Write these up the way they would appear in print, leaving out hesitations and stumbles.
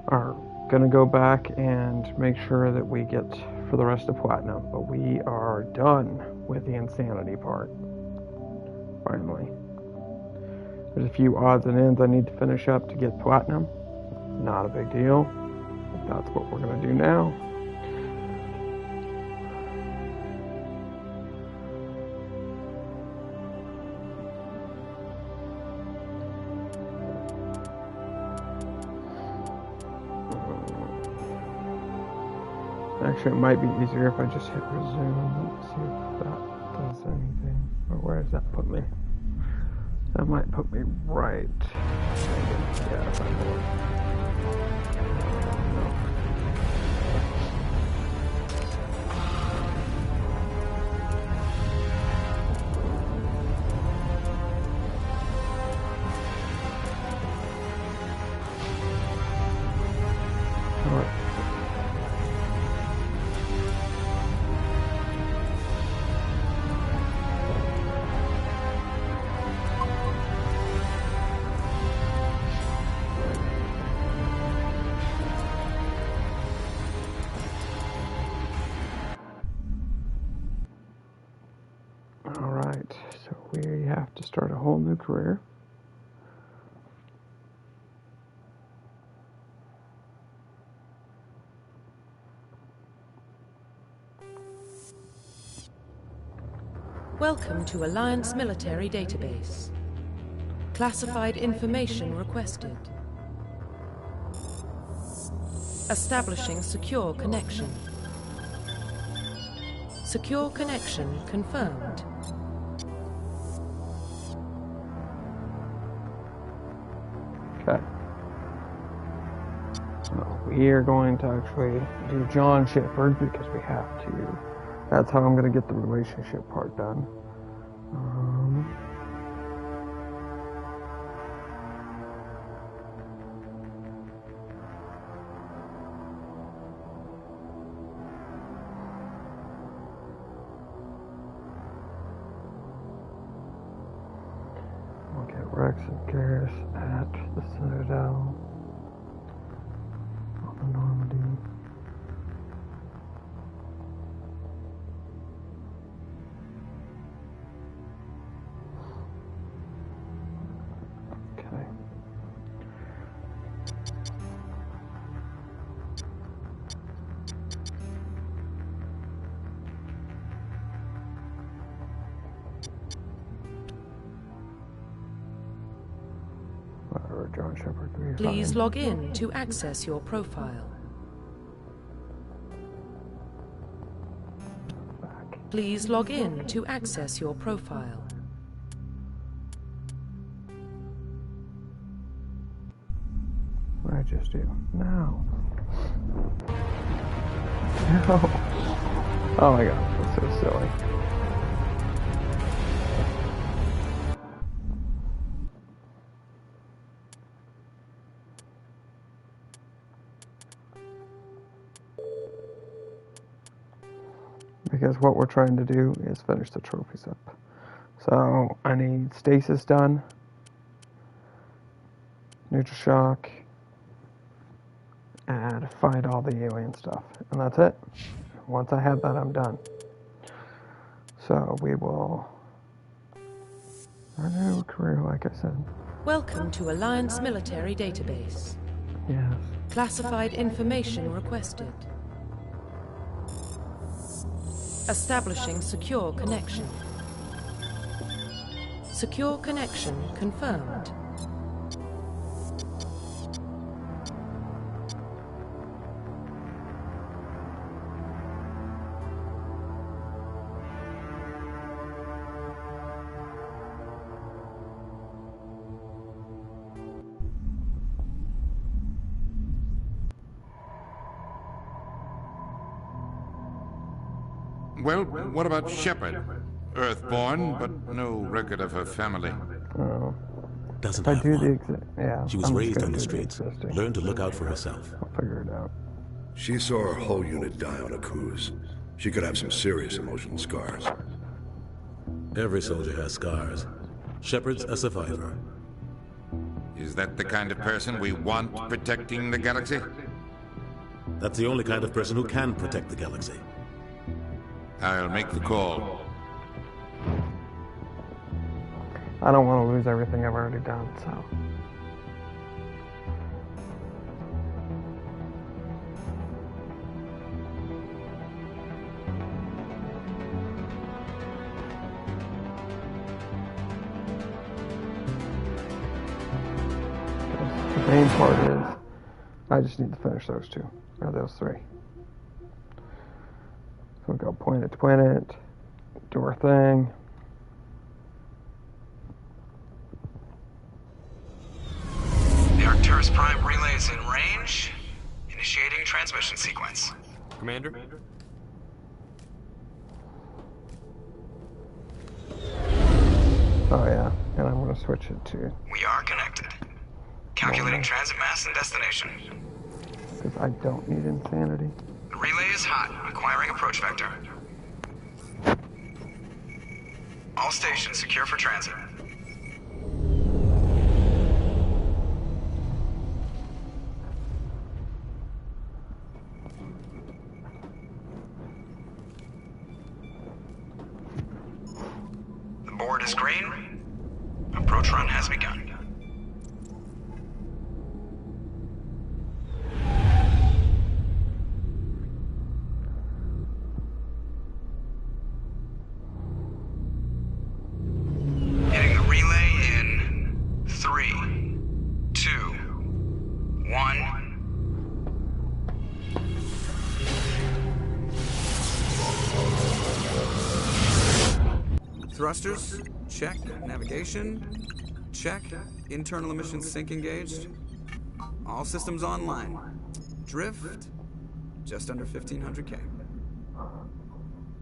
are gonna go back and make sure that we get for the rest of Platinum, but we are done with the insanity part. Finally. There's a few odds and ends I need to finish up to get Platinum. Not a big deal. That's what we're gonna do now. Actually, it might be easier if I just hit resume. Let's see if that does anything. Or where does that put me? That might put me right. Yeah, if I know. Alright, so we have to start a whole new career. Welcome to Alliance Military Database. Classified information requested. Establishing secure connection. Secure connection confirmed. Okay. So we are going to actually do John Shepard because we have to. That's how I'm going to get the relationship part done. We'll get Rex and Garrus at the Citadel on the Normandy. John Shepard 3. Please log in to access your profile. Please log in to access your profile. What did I just do? No. No. Oh my god, that's so silly. Because what we're trying to do is finish the trophies up. So I need stasis done, neutral shock, and find all the alien stuff. And that's it. Once I have that, I'm done. So we will start a new career, like I said. Welcome to Alliance Military Database. Yes. Classified information requested. Establishing secure connection. Secure connection confirmed. Well, what about Shepard? Earthborn, but no record of her family. Oh. Doesn't I have do the one. yeah. She was I'm just raised gonna on the do streets. existing. Learned to look out for herself. I'll figure it out. She saw her whole unit die on a cruise. She could have some serious emotional scars. Every soldier has scars. Shepard's a survivor. Is that the kind of person we want protecting the galaxy? That's the only kind of person who can protect the galaxy. I'll make the call. I don't want to lose everything I've already done, so. The main part is, I just need to finish those two, or those three. So we'll go planet to planet, do our thing. The Arcturus Prime relay is in range. Initiating transmission sequence. Commander? Oh yeah, and I'm going to switch it to, We are connected. Calculating transit mass and destination. because I don't need insanity. The relay is hot, acquiring approach vector. All stations secure for transit. The board is green. Approach run has begun. Hitting the relay in 3, 2, 1. Thrusters, check. Navigation, check. Internal emissions sync engaged. All systems online. Drift, just under 1500K.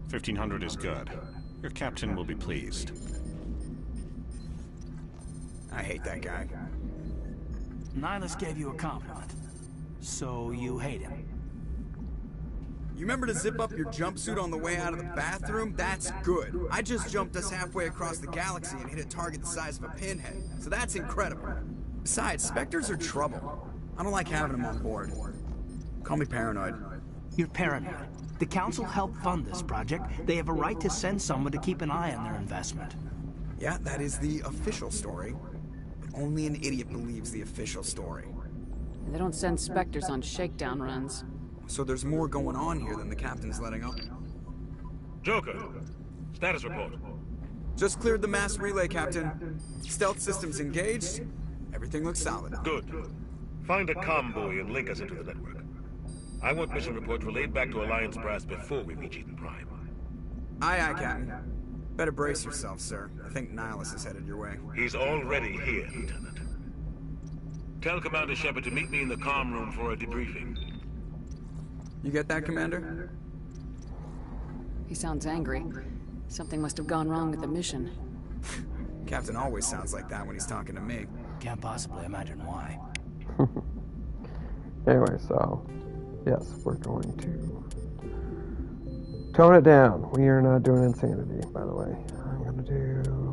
1500 is good. Your captain will be pleased. I hate that guy. Nihilus gave you a compliment. So you hate him. You remember to zip up your jumpsuit on the way out of the bathroom? That's good. I just jumped us halfway across the galaxy and hit a target the size of a pinhead. So that's incredible. Besides, Spectres are trouble. I don't like having them on board. Call me paranoid. You're paranoid. The Council helped fund this project. They have a right to send someone to keep an eye on their investment. Yeah, that is the official story. But only an idiot believes the official story. They don't send Spectres on shakedown runs. So there's more going on here than the captain's letting on. Joker, status report. Just cleared the mass relay, Captain. Stealth systems engaged. Everything looks solid. Good. Find a comm buoy and link us into the network. I want mission reports relayed back to Alliance brass before we reach Eden Prime. Aye, aye, Captain. Better brace yourself, sir. I think Nihilus is headed your way. He's already here, Lieutenant. Tell Commander Shepard to meet me in the comm room for a debriefing. You get that, Commander? He sounds angry. Something must have gone wrong with the mission. Captain always sounds like that when he's talking to me. Can't possibly imagine why. Anyway, so, yes, we're going to tone it down. We are not doing insanity, by the way. I'm going to do...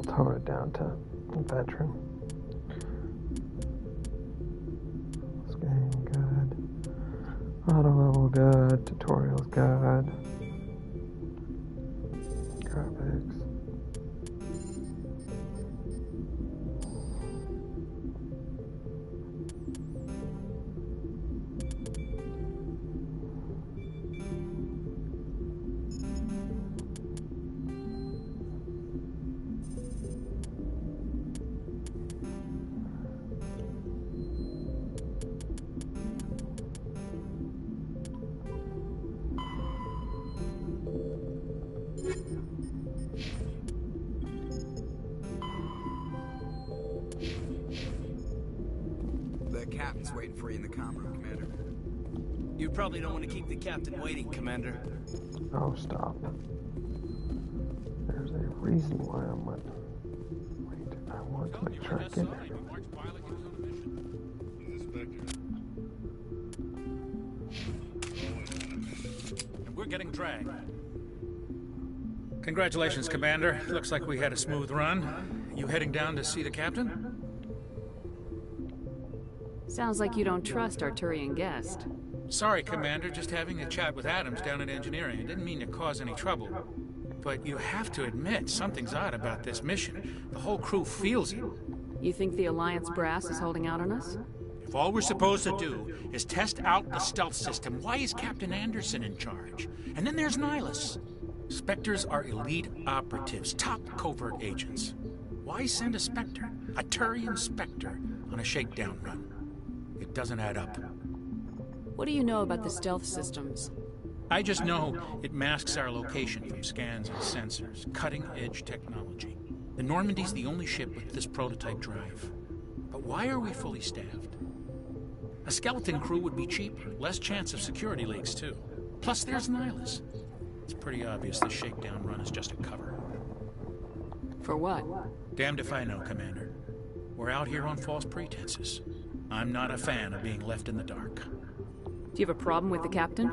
tone it down to veteran. This game good. Auto level good. Tutorials good. Graphics. The captain's waiting for you in the comm room, Commander. You probably don't want to keep the captain waiting, Commander. Oh, stop. There's a reason why I'm with. Wait, I want to make sure I get it. We're getting dragged. Congratulations, Commander. Looks like we had a smooth run. You heading down to see the captain? Sounds like you don't trust our Turian guest. Sorry, Commander. Just having a chat with Adams down at engineering. I didn't mean to cause any trouble. But you have to admit, something's odd about this mission. The whole crew feels it. You think the Alliance brass is holding out on us? If all we're supposed to do is test out the stealth system, why is Captain Anderson in charge? And then there's Nihilus. Spectres are elite operatives, top covert agents. Why send a Spectre, a Turian Spectre, on a shakedown run? It doesn't add up. What do you know about the stealth systems? I just know it masks our location from scans and sensors. Cutting-edge technology. The Normandy's the only ship with this prototype drive. But why are we fully staffed? A skeleton crew would be cheaper, less chance of security leaks, too. Plus, there's Nihilus. It's pretty obvious this shakedown run is just a cover. For what? Damned if I know, Commander. We're out here on false pretenses. I'm not a fan of being left in the dark. Do you have a problem with the captain?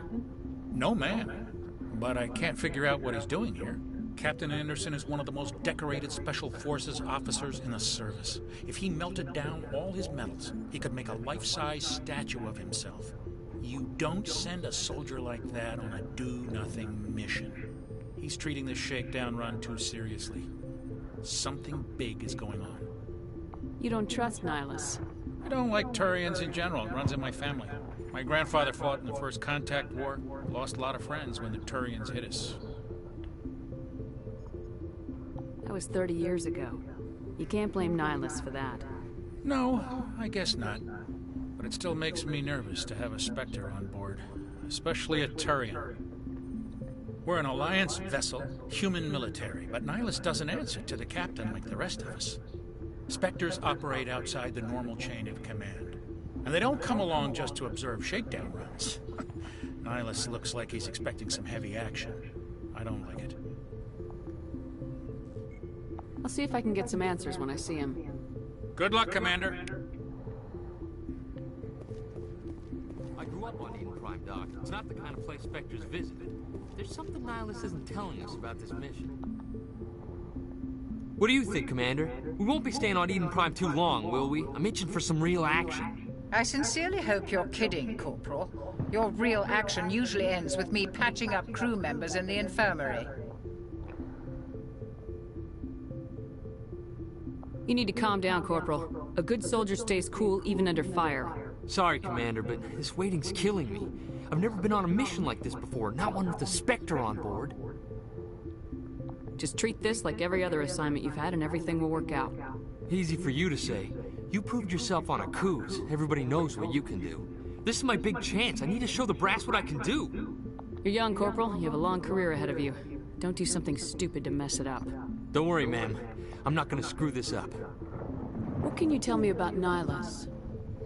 No, ma'am. But I can't figure out what he's doing here. Captain Anderson is one of the most decorated Special Forces officers in the service. If he melted down all his medals, he could make a life-size statue of himself. You don't send a soldier like that on a do-nothing mission. He's treating this shakedown run too seriously. Something big is going on. You don't trust Nihilus? I don't like Turians in general. It runs in my family. My grandfather fought in the First Contact War. Lost a lot of friends when the Turians hit us. That was 30 years ago. You can't blame Nihilus for that. No, I guess not. But it still makes me nervous to have a Spectre on board. Especially a Turian. We're an Alliance vessel, human military, but Nihilus doesn't answer to the captain like the rest of us. Spectres operate outside the normal chain of command. And they don't come along just to observe shakedown runs. Nihilus looks like he's expecting some heavy action. I don't like it. I'll see if I can get some answers when I see him. Good luck, Commander. I grew up on Eden Prime, Doc. It's not the kind of place Spectres visited. There's something Nihilus isn't telling us about this mission. What do you think, Commander? We won't be staying on Eden Prime too long, will we? I'm itching for some real action. I sincerely hope you're kidding, Corporal. Your real action usually ends with me patching up crew members in the infirmary. You need to calm down, Corporal. A good soldier stays cool even under fire. Sorry, Commander, but this waiting's killing me. I've never been on a mission like this before, not one with a Spectre on board. Just treat this like every other assignment you've had and everything will work out. Easy for you to say. You proved yourself on a cruise. Everybody knows what you can do. This is my big chance. I need to show the brass what I can do. You're young, Corporal. You have a long career ahead of you. Don't do something stupid to mess it up. Don't worry, ma'am. I'm not gonna screw this up. What can you tell me about Nihilus?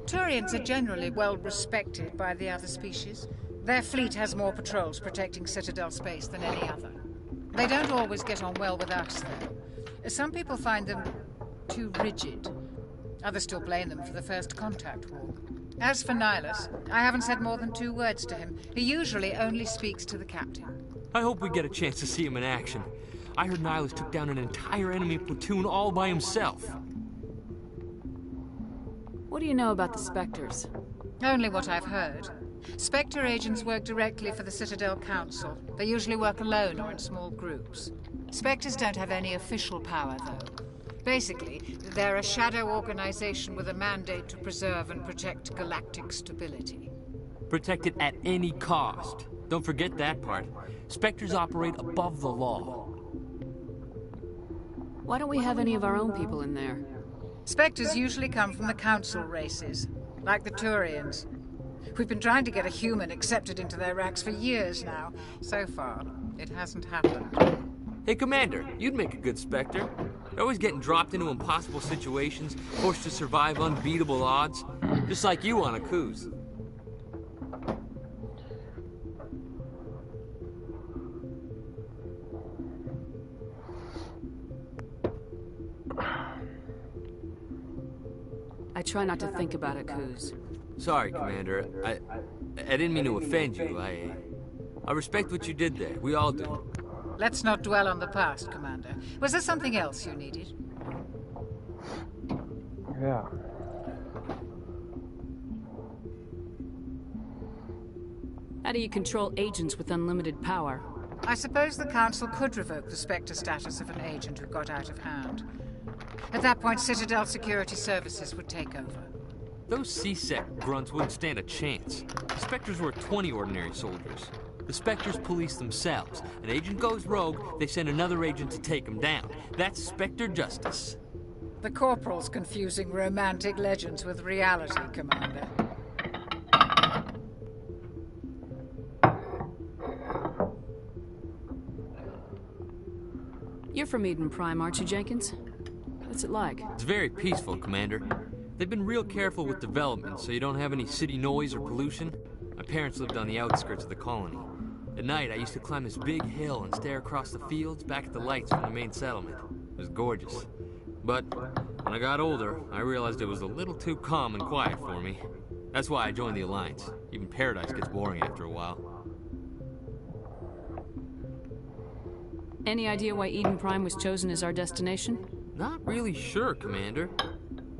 Turians are generally well respected by the other species. Their fleet has more patrols protecting Citadel space than any other. They don't always get on well with us, though. Some people find them too rigid. Others still blame them for the First Contact War. As for Nihilus, I haven't said more than 2 words to him. He usually only speaks to the captain. I hope we get a chance to see him in action. I heard Nihilus took down an entire enemy platoon all by himself. What do you know about the Spectres? Only what I've heard. Spectre agents work directly for the Citadel Council. They usually work alone or in small groups. Spectres don't have any official power, though. Basically, they're a shadow organization with a mandate to preserve and protect galactic stability. Protect it at any cost. Don't forget that part. Spectres operate above the law. Why don't we have any of our own people in there? Spectres usually come from the Council races, like the Turians. We've been trying to get a human accepted into their ranks for years now. So far, it hasn't happened. Hey, Commander, you'd make a good Spectre. You're always getting dropped into impossible situations, forced to survive unbeatable odds. Just like you on a cruise. try not to think about it, Coos. Sorry, Commander. I didn't mean to offend you. I respect what you did there. We all do. Let's not dwell on the past, Commander. Was there something else you needed? Yeah. How do you control agents with unlimited power? I suppose the Council could revoke the Spectre status of an agent who got out of hand. At that point, Citadel Security Services would take over. Those CSEC grunts wouldn't stand a chance. The Spectres were 20 ordinary soldiers. The Spectres police themselves. An agent goes rogue, they send another agent to take him down. That's Spectre justice. The Corporal's confusing romantic legends with reality, Commander. You're from Eden Prime, aren't you, Jenkins? What's it like? It's very peaceful, Commander. They've been real careful with development, so you don't have any city noise or pollution. My parents lived on the outskirts of the colony. At night, I used to climb this big hill and stare across the fields back at the lights from the main settlement. It was gorgeous. But when I got older, I realized it was a little too calm and quiet for me. That's why I joined the Alliance. Even Paradise gets boring after a while. Any idea why Eden Prime was chosen as our destination? Not really sure, Commander.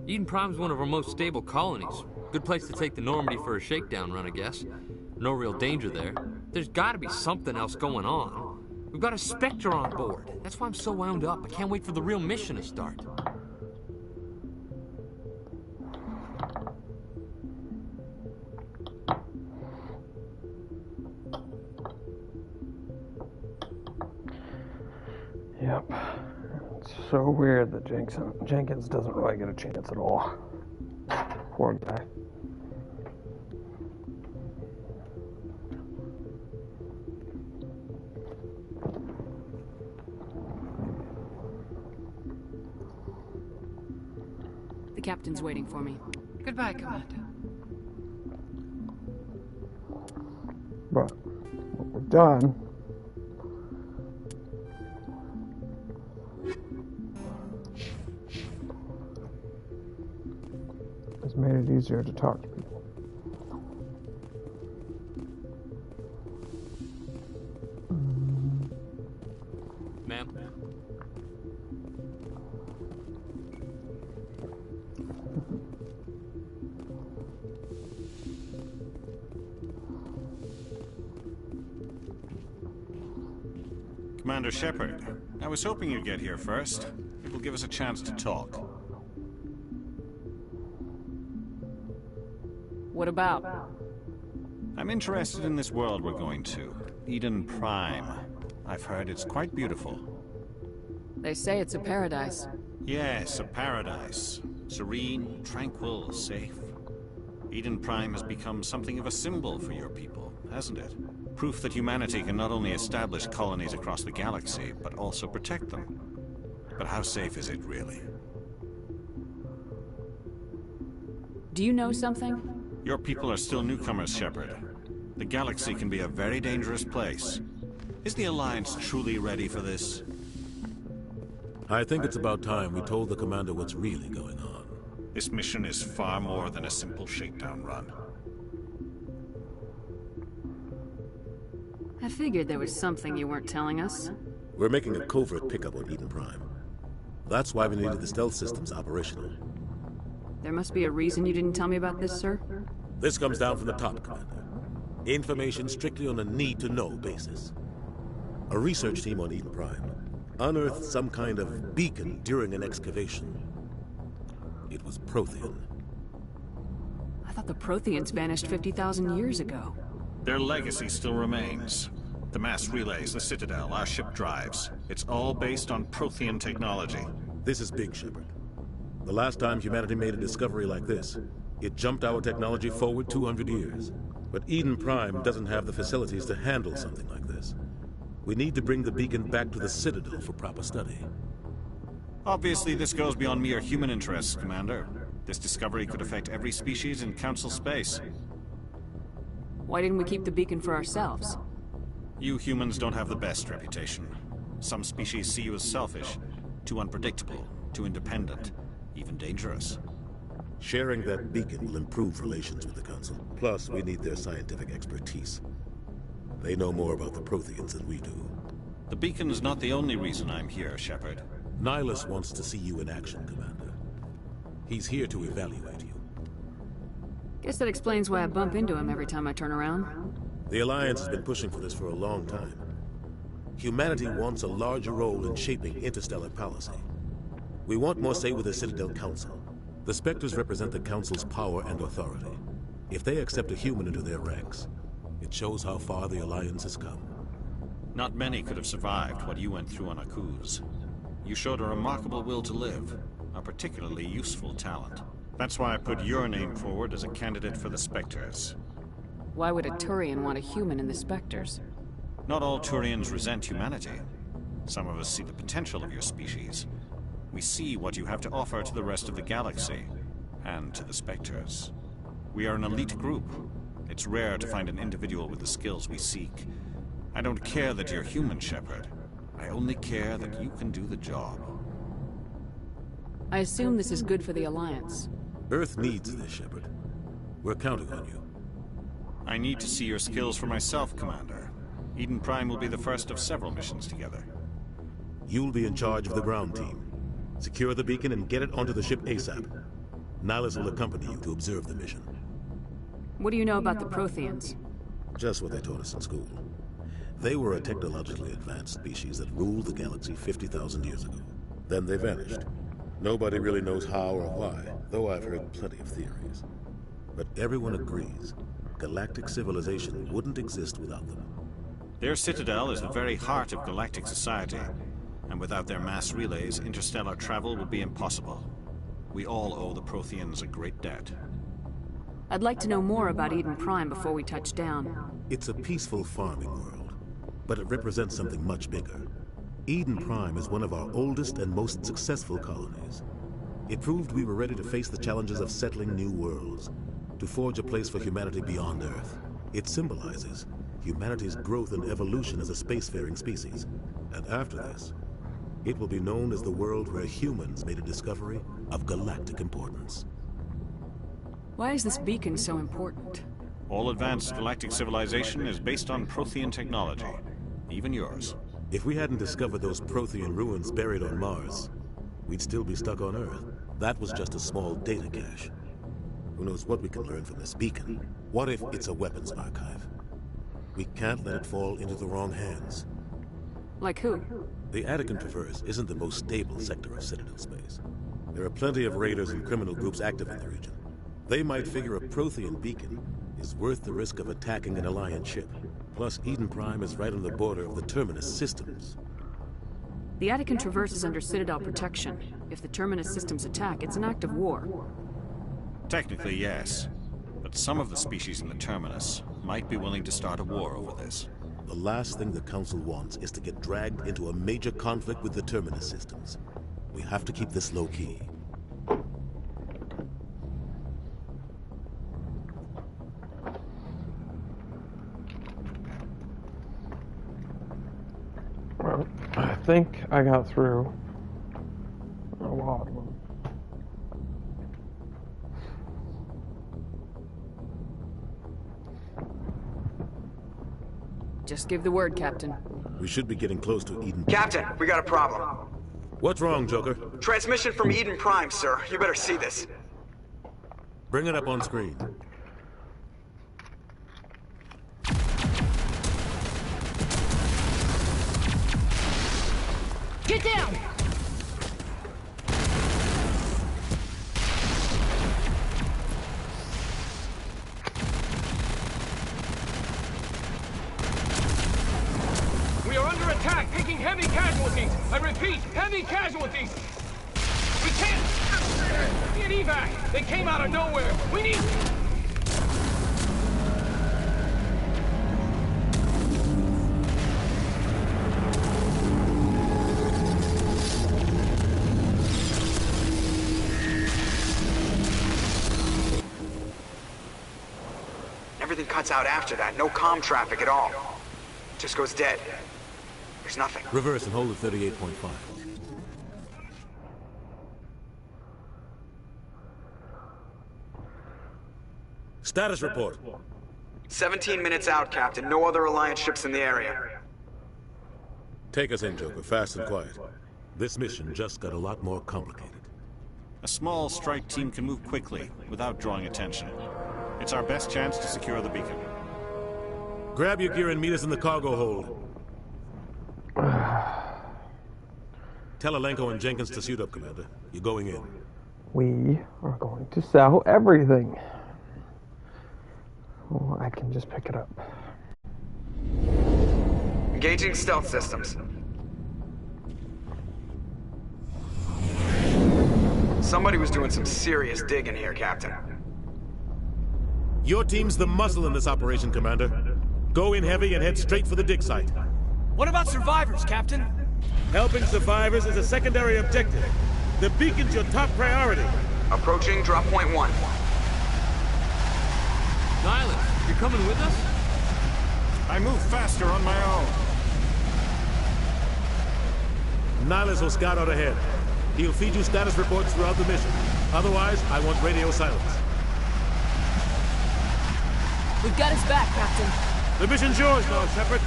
Eden Prime's one of our most stable colonies. Good place to take the Normandy for a shakedown run, I guess. No real danger there. There's gotta be something else going on. We've got a Spectre on board. That's why I'm so wound up. I can't wait for the real mission to start. Yep. It's so weird that Jenkins doesn't really get a chance at all. Poor guy. The captain's waiting for me. Goodbye, Commander. But what we've done has made it easier to talk to people. Ma'am? Commander Shepard, I was hoping you'd get here first. It will give us a chance to talk. What about? I'm interested in this world we're going to. Eden Prime. I've heard it's quite beautiful. They say it's a paradise. Yes, a paradise. Serene, tranquil, safe. Eden Prime has become something of a symbol for your people, hasn't it? Proof that humanity can not only establish colonies across the galaxy, but also protect them. But how safe is it, really? Do you know something? Your people are still newcomers, Shepard. The galaxy can be a very dangerous place. Is the Alliance truly ready for this? I think it's about time we told the Commander what's really going on. This mission is far more than a simple shakedown run. I figured there was something you weren't telling us. We're making a covert pickup on Eden Prime. That's why we needed the stealth systems operational. There must be a reason you didn't tell me about this, sir? This comes down from the top, Commander. Information strictly on a need-to-know basis. A research team on Eden Prime unearthed some kind of beacon during an excavation. It was Prothean. I thought the Protheans vanished 50,000 years ago. Their legacy still remains. The mass relays, the Citadel, our ship drives. It's all based on Prothean technology. This is big, Shepard. The last time humanity made a discovery like this, it jumped our technology forward 200 years. But Eden Prime doesn't have the facilities to handle something like this. We need to bring the beacon back to the Citadel for proper study. Obviously, this goes beyond mere human interests, Commander. This discovery could affect every species in Council space. Why didn't we keep the beacon for ourselves? You humans don't have the best reputation. Some species see you as selfish, too unpredictable, too independent, even dangerous. Sharing that beacon will improve relations with the Council. Plus, we need their scientific expertise. They know more about the Protheans than we do. The beacon's not the only reason I'm here, Shepard. Nihilus wants to see you in action, Commander. He's here to evaluate you. Guess that explains why I bump into him every time I turn around. The Alliance has been pushing for this for a long time. Humanity wants a larger role in shaping interstellar policy. We want more say with the Citadel Council. The Spectres represent the Council's power and authority. If they accept a human into their ranks, it shows how far the Alliance has come. Not many could have survived what you went through on Akuz. You showed a remarkable will to live, a particularly useful talent. That's why I put your name forward as a candidate for the Spectres. Why would a Turian want a human in the Spectres? Not all Turians resent humanity. Some of us see the potential of your species. We see what you have to offer to the rest of the galaxy, and to the Spectres. We are an elite group. It's rare to find an individual with the skills we seek. I don't care that you're human, Shepard. I only care that you can do the job. I assume this is good for the Alliance. Earth needs this, Shepard. We're counting on you. I need to see your skills for myself, Commander. Eden Prime will be the first of several missions together. You'll be in charge of the ground team. Secure the beacon and get it onto the ship ASAP. Nihilus will accompany you to observe the mission. What do you know about the Protheans? Just what they taught us in school. They were a technologically advanced species that ruled the galaxy 50,000 years ago. Then they vanished. Nobody really knows how or why, though I've heard plenty of theories. But everyone agrees, galactic civilization wouldn't exist without them. Their citadel is the very heart of galactic society, and without their mass relays, interstellar travel would be impossible. We all owe the Protheans a great debt. I'd like to know more about Eden Prime before we touch down. It's a peaceful farming world, but it represents something much bigger. Eden Prime is one of our oldest and most successful colonies. It proved we were ready to face the challenges of settling new worlds, to forge a place for humanity beyond Earth. It symbolizes humanity's growth and evolution as a spacefaring species. And after this, it will be known as the world where humans made a discovery of galactic importance. Why is this beacon so important? All advanced galactic civilization is based on Prothean technology, even yours. If we hadn't discovered those Prothean ruins buried on Mars, we'd still be stuck on Earth. That was just a small data cache. Who knows what we can learn from this beacon? What if it's a weapons archive? We can't let it fall into the wrong hands. Like who? The Attican Traverse isn't the most stable sector of Citadel space. There are plenty of raiders and criminal groups active in the region. They might figure a Prothean beacon is worth the risk of attacking an Alliance ship. Plus, Eden Prime is right on the border of the Terminus systems. The Attican Traverse is under Citadel protection. If the Terminus systems attack, it's an act of war. Technically, yes. But some of the species in the Terminus might be willing to start a war over this. The last thing the Council wants is to get dragged into a major conflict with the Terminus systems. We have to keep this low-key. Well, I think I got through a lot of them. Just give the word, Captain. We should be getting close to Eden. Captain, we got a problem. What's wrong, Joker? Transmission from Eden Prime, sir. You better see this. Bring it up on screen. Get down! We are under attack, taking heavy casualties. I repeat, heavy casualties. We can't get evac. They came out of nowhere. We need... Everything cuts out after that. No comm traffic at all. Just goes dead. There's nothing. Reverse and hold at 38.5. Status report. 17 minutes out, Captain. No other Alliance ships in the area. Take us in, Joker, fast and quiet. This mission just got a lot more complicated. A small strike team can move quickly, without drawing attention. It's our best chance to secure the beacon. Grab your gear and meet us in the cargo hold. Tell Alenko and Jenkins to suit up, Commander. You're going in. We are going to sell everything. Oh, I can just pick it up. Engaging stealth systems. Somebody was doing some serious digging here, Captain. Your team's the muscle in this operation, Commander. Go in heavy and head straight for the dig site. What about survivors, Captain? Helping survivors is a secondary objective. The beacon's your top priority. Approaching drop point 1. Nihilus, you're coming with us? I move faster on my own. Nihilus will scout out ahead. He'll feed you status reports throughout the mission. Otherwise, I want radio silence. We've got his back, Captain. The mission's yours now, Shepard.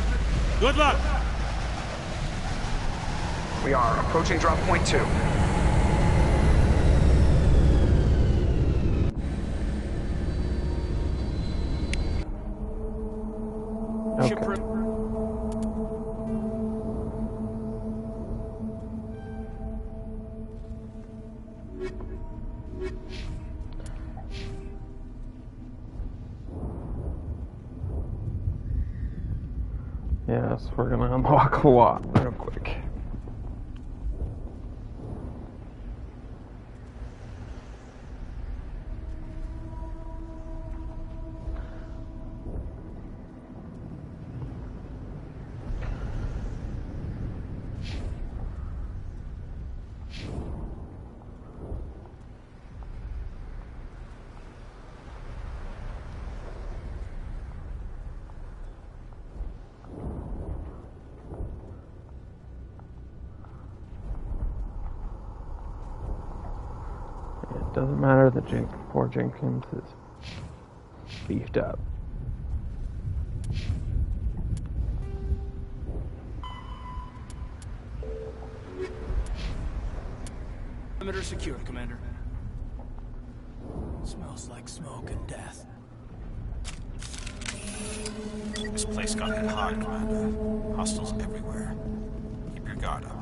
Good luck! We are approaching drop point 2. Okay. Yes, we're gonna unlock a lot real quick. It doesn't matter that poor Jenkins is beefed up. Perimeter secure, Commander. Smells like smoke and death. This place got hit hard, Commander. Hostiles everywhere. Keep your guard up.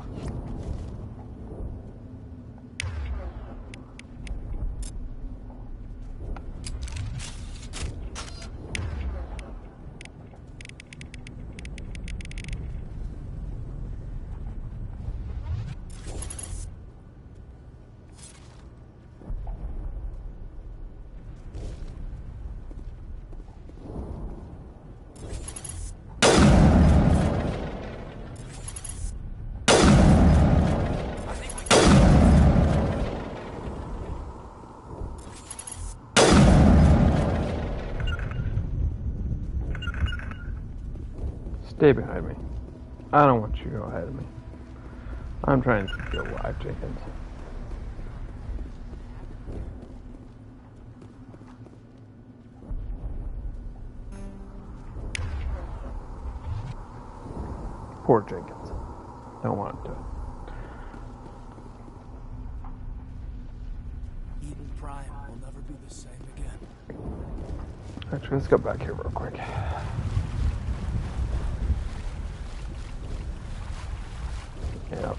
Stay behind me. I don't want you to go ahead of me. I'm trying to keep you alive, Jenkins. Poor Jenkins. Don't want him to. Eden Prime will never be the same again. Actually, let's go back here real quick. Yep.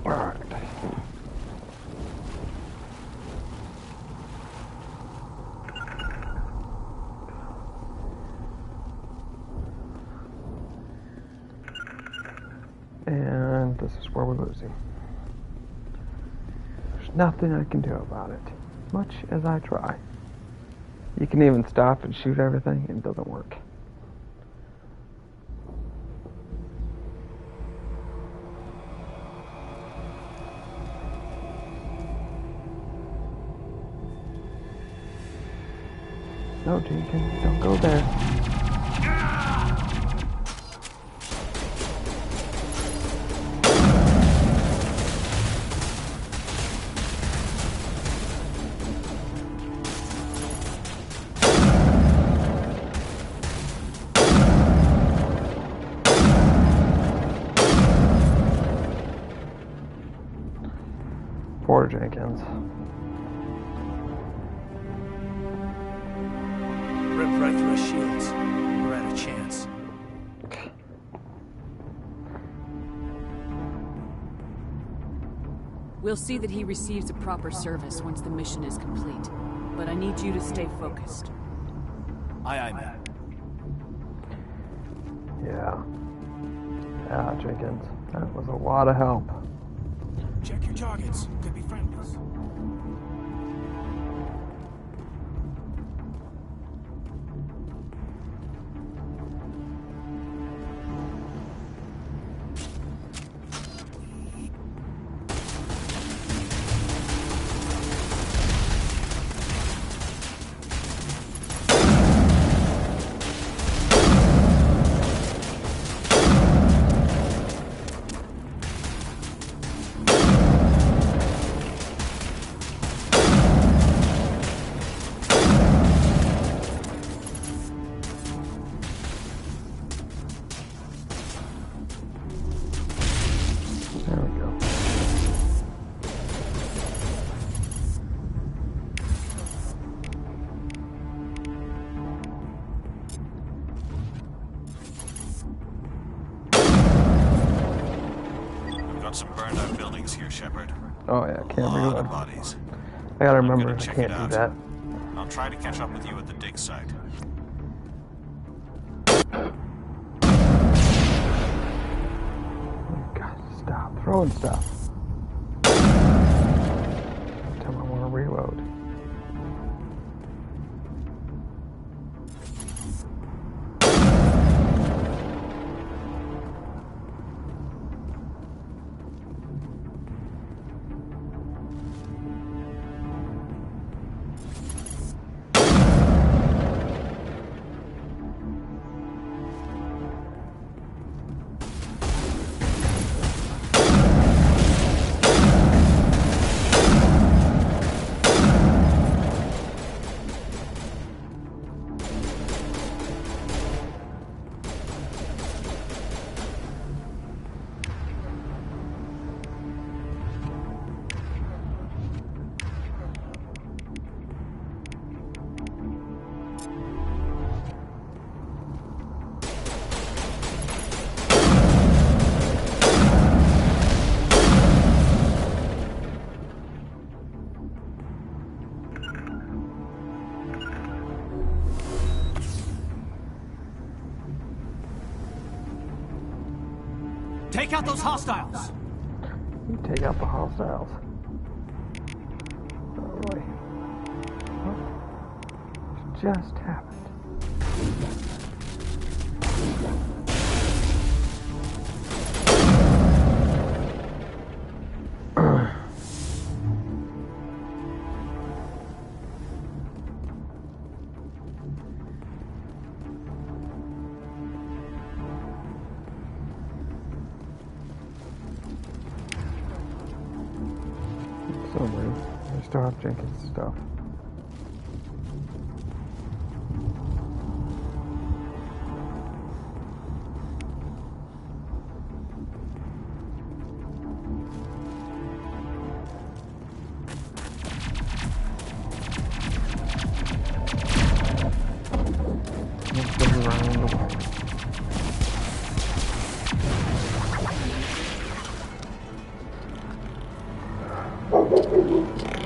All right. And this is where we're losing. There's nothing I can do about it, much as I try. You can even stop and shoot everything, and it doesn't work. go, Jenkins. Don't go there. Poor Jenkins. Ripped right through his shields. We're at a chance. We'll see that he receives a proper service once the mission is complete. But I need you to stay focused. Aye, aye, ma'am. Yeah. Yeah, Jenkins. That was a lot of help. Check your targets. Could be friendlies. There we go. We've got some burned out buildings here, Shepard. Oh yeah, can't A lot reload. of bodies. I gotta I'm remember gonna I check can't it do out. that. I'll try to catch up with you at the dig site. God, stop throwing stuff. Tell me I want to reload. Take out those hostiles! You take out the hostiles. Oh boy. What just happened? So weird. I still have Jenkins' stuff. Let's go around the way.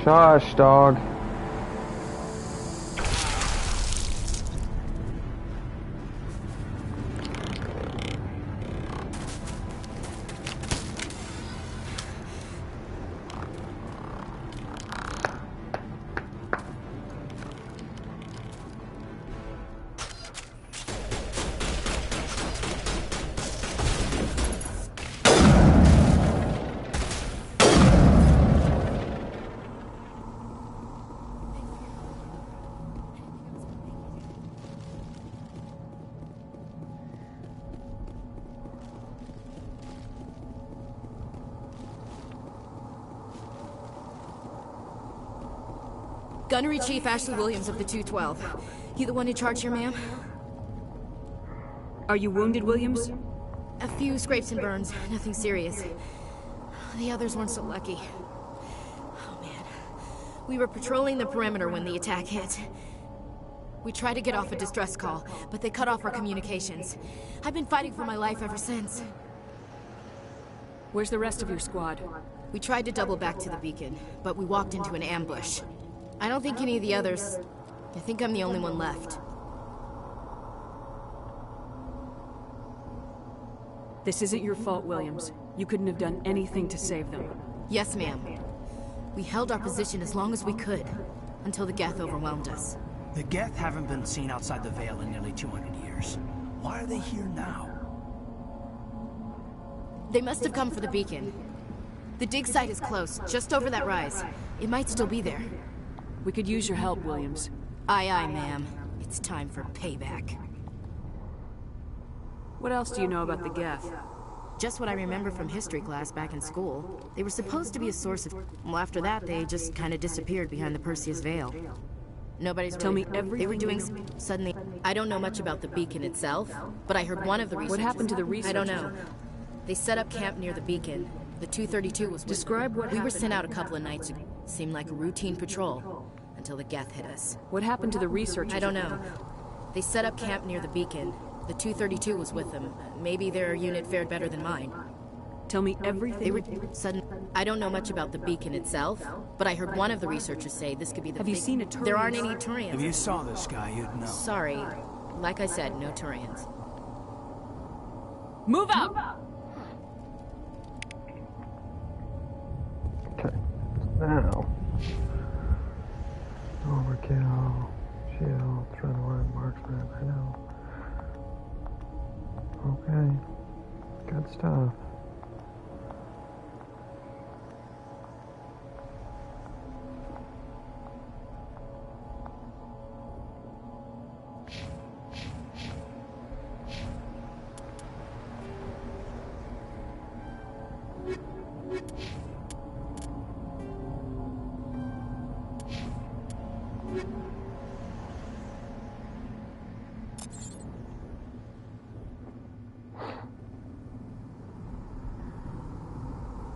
Shush, dog. Gunnery Chief Ashley Williams of the 212. You the one in charge here, ma'am? Are you wounded, Williams? A few scrapes and burns, nothing serious. The others weren't so lucky. Oh man. We were patrolling the perimeter when the attack hit. We tried to get off a distress call, but they cut off our communications. I've been fighting for my life ever since. Where's the rest of your squad? We tried to double back to the beacon, but we walked into an ambush. I don't think any of the others... I think I'm the only one left. This isn't your fault, Williams. You couldn't have done anything to save them. Yes, ma'am. We held our position as long as we could, until the Geth overwhelmed us. The Geth haven't been seen outside the Veil in nearly 200 years. Why are they here now? They must have come for the beacon. The dig site is close, just over that rise. It might still be there. We could use your help, Williams. Aye, aye, ma'am. It's time for payback. What else do you know about the Geth? Just what I remember from history class back in school. They were supposed to be a source of... Well, after that, they just kind of disappeared behind the Perseus Veil. Nobody's Tell me everything. They were doing... Suddenly... I don't know much about the beacon itself, but I heard one of the researchers... What happened to the researchers? I don't know. They set up camp near the beacon. The 232 was... Describe what We were sent out a couple of nights ago. Seemed like a routine patrol, until the Geth hit us. What happened to the researchers? I don't know. They set up camp near the beacon. The 232 was with them. Maybe their unit fared better than mine. Tell me everything. They were sudden. I don't know much about the beacon itself, but I heard one of the researchers say this could be the... Have you seen a Turian? There aren't any Turians. If you saw this guy, you'd know. Sorry. Like I said, no Turians. Move out! Okay. Now... Overkill, shield, adrenaline, marksman, I know. Okay. Good stuff.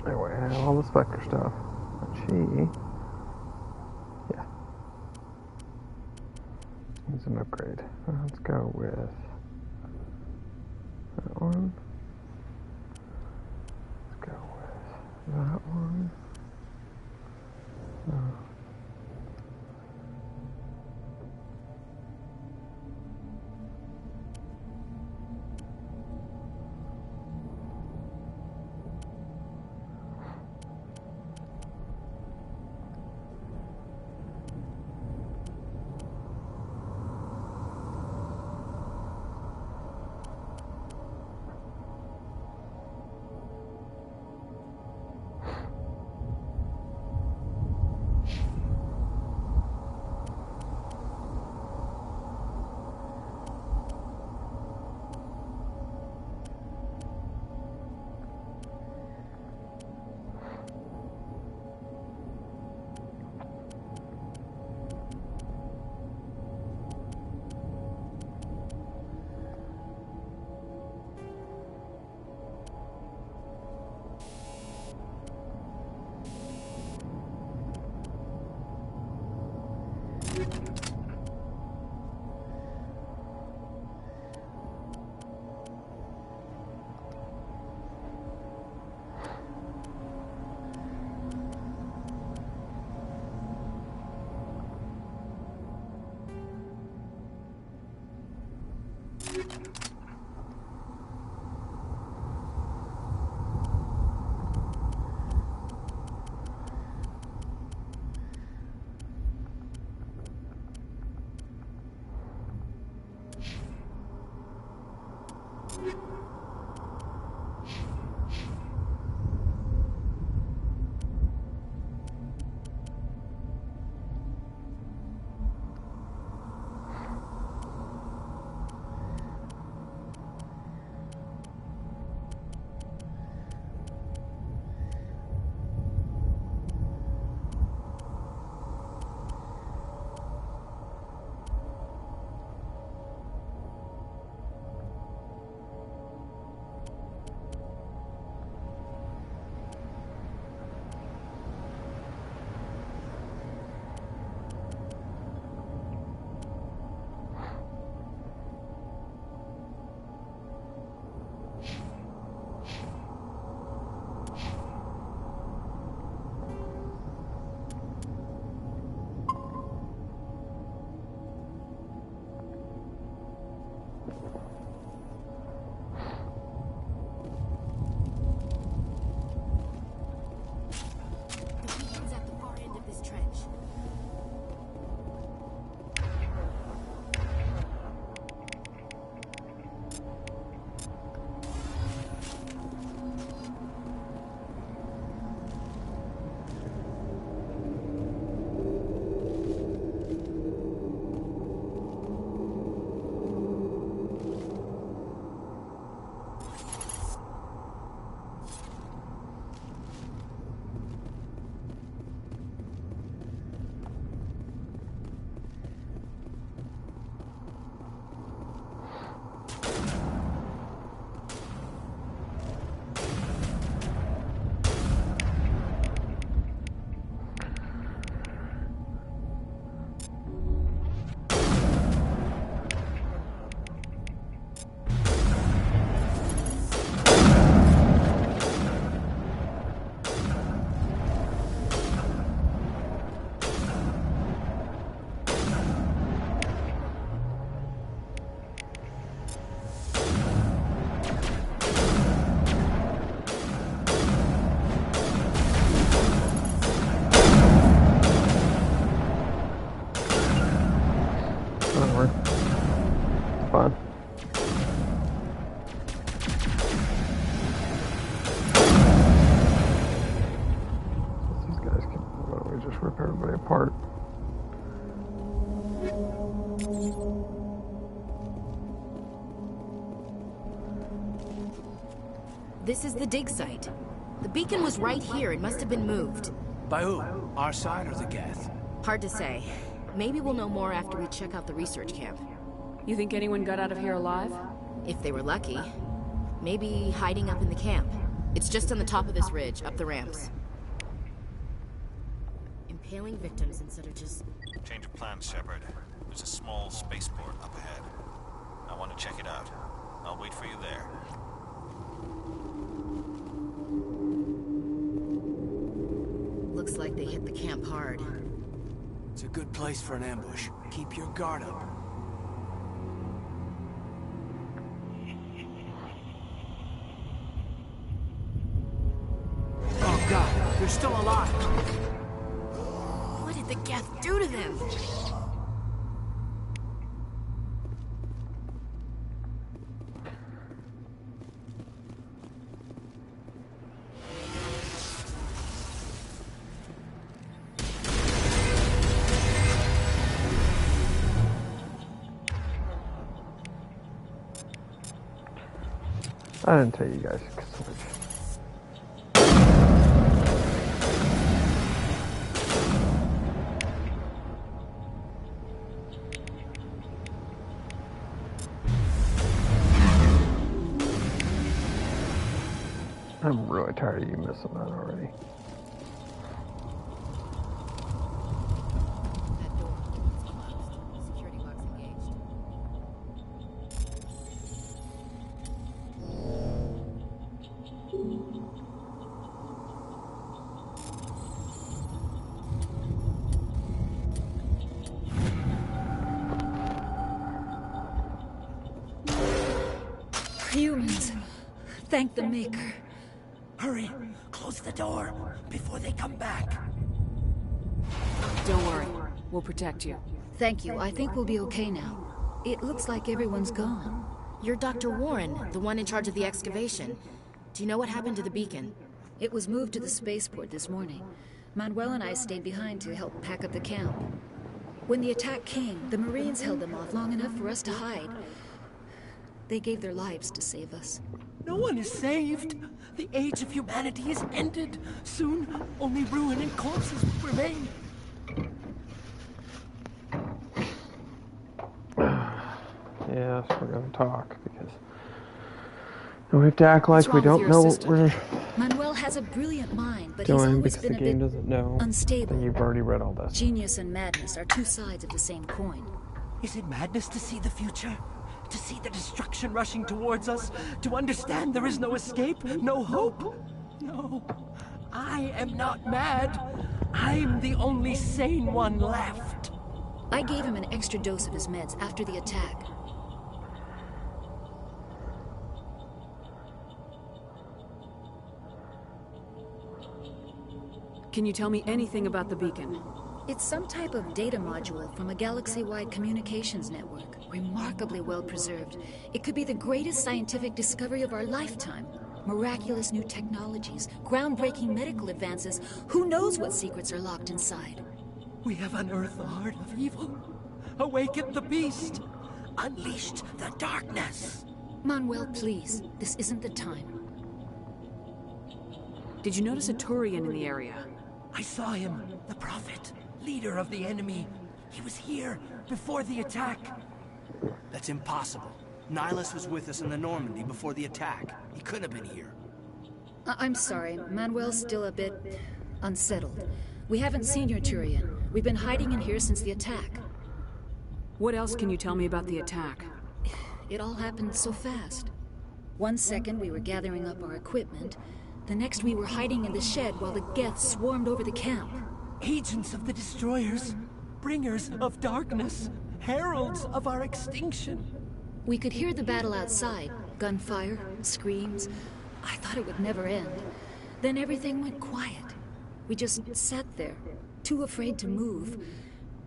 Anyway, I have all the Spectre stuff. But she... Yeah. Needs an upgrade. Let's go with... that one. Let's go with that one. This is the dig site. The beacon was right here. It must have been moved. By who? Our side or the Geth? Hard to say. Maybe we'll know more after we check out the research camp. You think anyone got out of here alive? If they were lucky. Maybe hiding up in the camp. It's just on the top of this ridge, up the ramps. Impaling victims instead of just... Change of plans, Shepard. There's a small spaceport up ahead. I want to check it out. I'll wait for you there. Looks like they hit the camp hard. It's a good place for an ambush. Keep your guard up. Oh god, they're still alive! What did the Geth do to them? I didn't tell you guys. I'm really tired of you missing that already. Humans, thank the Maker. Hurry, close the door before they come back. Don't worry, we'll protect you. Thank you, I think we'll be okay now. It looks like everyone's gone. You're Dr. Warren, the one in charge of the excavation. Do you know what happened to the beacon? It was moved to the spaceport this morning. Manuel and I stayed behind to help pack up the camp. When the attack came, the Marines held them off long enough for us to hide. They gave their lives to save us. No one is saved. The age of humanity is ended. Soon, only ruin and corpses will remain. Yes, we're gonna talk because we have to act like we don't know what we're Manuel has a brilliant mind, but he's doing always because been the game doesn't know unstable. that you've already read all this. Genius and madness are two sides of the same coin. Is it madness to see the future? To see the destruction rushing towards us? To understand there is no escape? No hope? No. I am not mad. I'm the only sane one left. I gave him an extra dose of his meds after the attack. Can you tell me anything about the beacon? It's some type of data module from a galaxy-wide communications network. Remarkably well preserved. It could be the greatest scientific discovery of our lifetime. Miraculous new technologies, groundbreaking medical advances. Who knows what secrets are locked inside? We have unearthed the heart of evil. Awakened the beast. Unleashed the darkness. Manuel, please. This isn't the time. Did you notice a Turian in the area? I saw him. The Prophet. Leader of the enemy. He was here before the attack. That's impossible. Nihilus was with us in the Normandy before the attack. He couldn't have been here. I'm sorry. Manuel's still a bit unsettled. We haven't seen your Turian. We've been hiding in here since the attack. What else can you tell me about the attack? It all happened so fast. 1 second we were gathering up our equipment. The next we were hiding in the shed while the Geth swarmed over the camp. Agents of the Destroyers. Bringers of darkness. Heralds of our extinction. We could hear the battle outside. Gunfire, screams. I thought it would never end. Then everything went quiet. We just sat there, too afraid to move,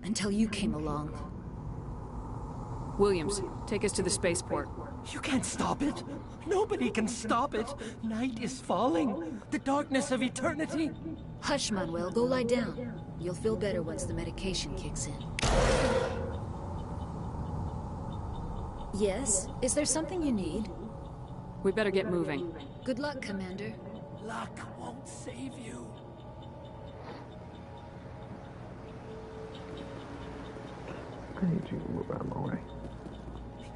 until you came along. Williams, take us to the spaceport. You can't stop it. Nobody can stop it. Night is falling. The darkness of eternity. Hush, Manuel. Go lie down. You'll feel better once the medication kicks in. Yes? Is there something you need? We better get moving. Good luck, Commander. Luck won't save you. I need you to move out of my way.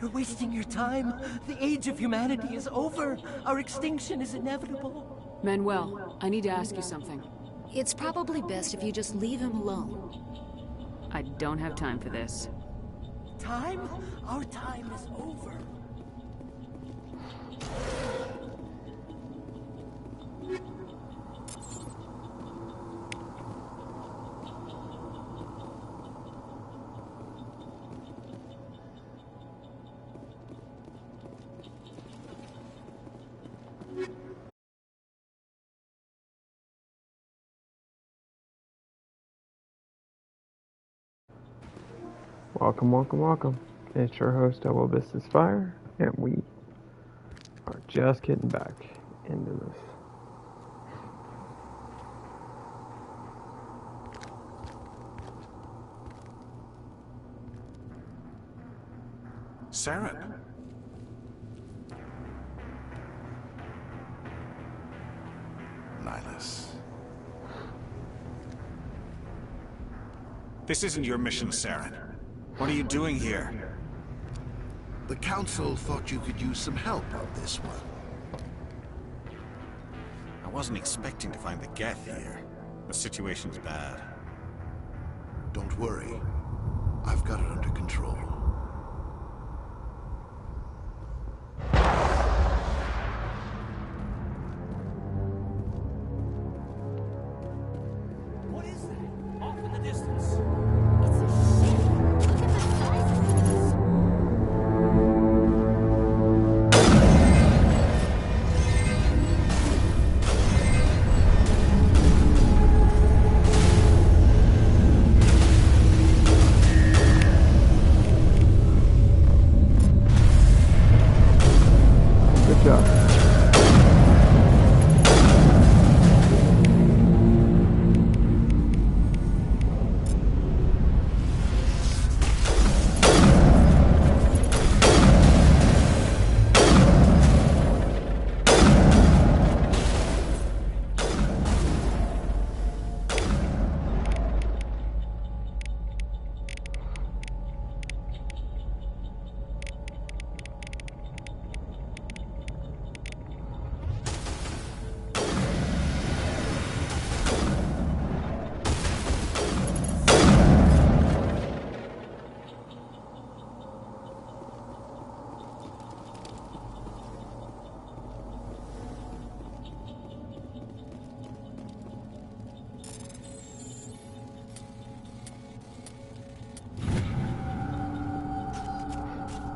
You're wasting your time. The age of humanity is over. Our extinction is inevitable. Manuel, I need to ask you something. It's probably best if you just leave him alone. I don't have time for this. Time? Our time is over. Welcome, welcome, welcome. It's your host, Double Business Fire, and we are just getting back into this. Saren. Nihilus. This isn't your mission, Saren. What are you doing here? The Council thought you could use some help on this one. I wasn't expecting to find the Geth here. The situation's bad. Don't worry. I've got it under control. What is that? Off in the distance. Good job.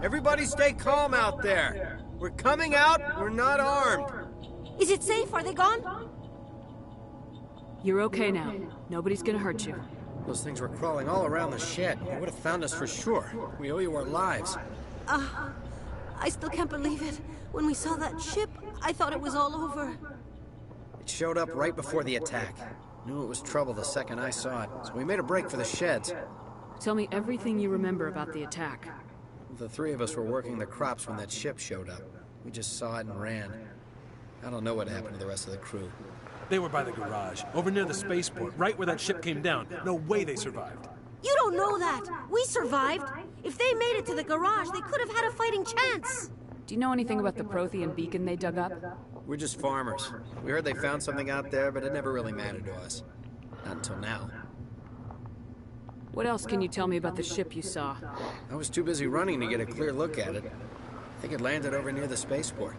Everybody stay calm out there. We're coming out, we're not armed. Is it safe? Are they gone? You're okay now. Nobody's gonna hurt you. Those things were crawling all around the shed. They would have found us for sure. We owe you our lives. I still can't believe it. When we saw that ship, I thought it was all over. It showed up right before the attack. Knew it was trouble the second I saw it, so we made a break for the sheds. Tell me everything you remember about the attack. The three of us were working the crops when that ship showed up. We just saw it and ran. I don't know what happened to the rest of the crew. They were by the garage, over near the spaceport, right where that ship came down. No way they survived. You don't know that. We survived. If they made it to the garage, they could have had a fighting chance. Do you know anything about the Prothean beacon they dug up? We're just farmers. We heard they found something out there, but it never really mattered to us. Not until now. What else can you tell me about the ship you saw? I was too busy running to get a clear look at it. I think it landed over near the spaceport.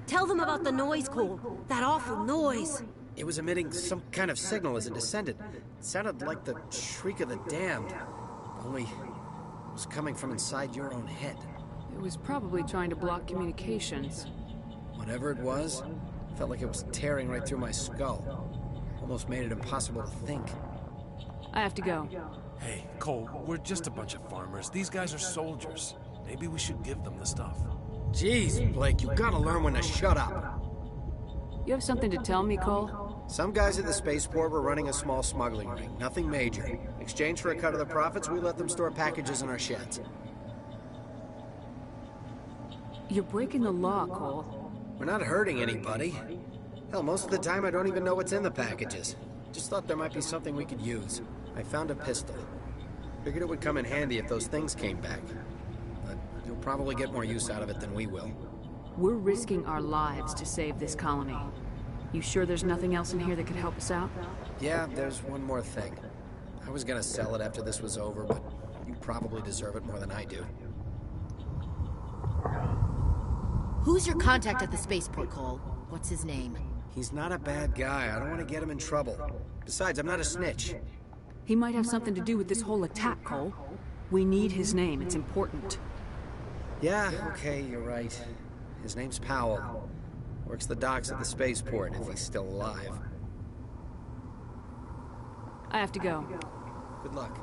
Tell them about the noise, Cole. That awful noise. It was emitting some kind of signal as it descended. It sounded like the shriek of the damned. Only it was coming from inside your own head. It was probably trying to block communications. Whatever it was, felt like it was tearing right through my skull. Almost made it impossible to think. I have to go. Hey, Cole, we're just a bunch of farmers. These guys are soldiers. Maybe we should give them the stuff. Jeez, Blake, you gotta learn when to shut up. You have something to tell me, Cole? Some guys at the spaceport were running a small smuggling ring. Nothing major. In exchange for a cut of the profits, we let them store packages in our sheds. You're breaking the law, Cole. We're not hurting anybody. Hell, most of the time I don't even know what's in the packages. Just thought there might be something we could use. I found a pistol. Figured it would come in handy if those things came back. But you'll probably get more use out of it than we will. We're risking our lives to save this colony. You sure there's nothing else in here that could help us out? Yeah, there's one more thing. I was gonna sell it after this was over, but you probably deserve it more than I do. Who's your contact at the spaceport, Cole? What's his name? He's not a bad guy. I don't want to get him in trouble. Besides, I'm not a snitch. He might have something to do with this whole attack, Cole. We need his name. It's important. Yeah, okay, you're right. His name's Powell. Works the docks at the spaceport, if he's still alive. I have to go. Good luck.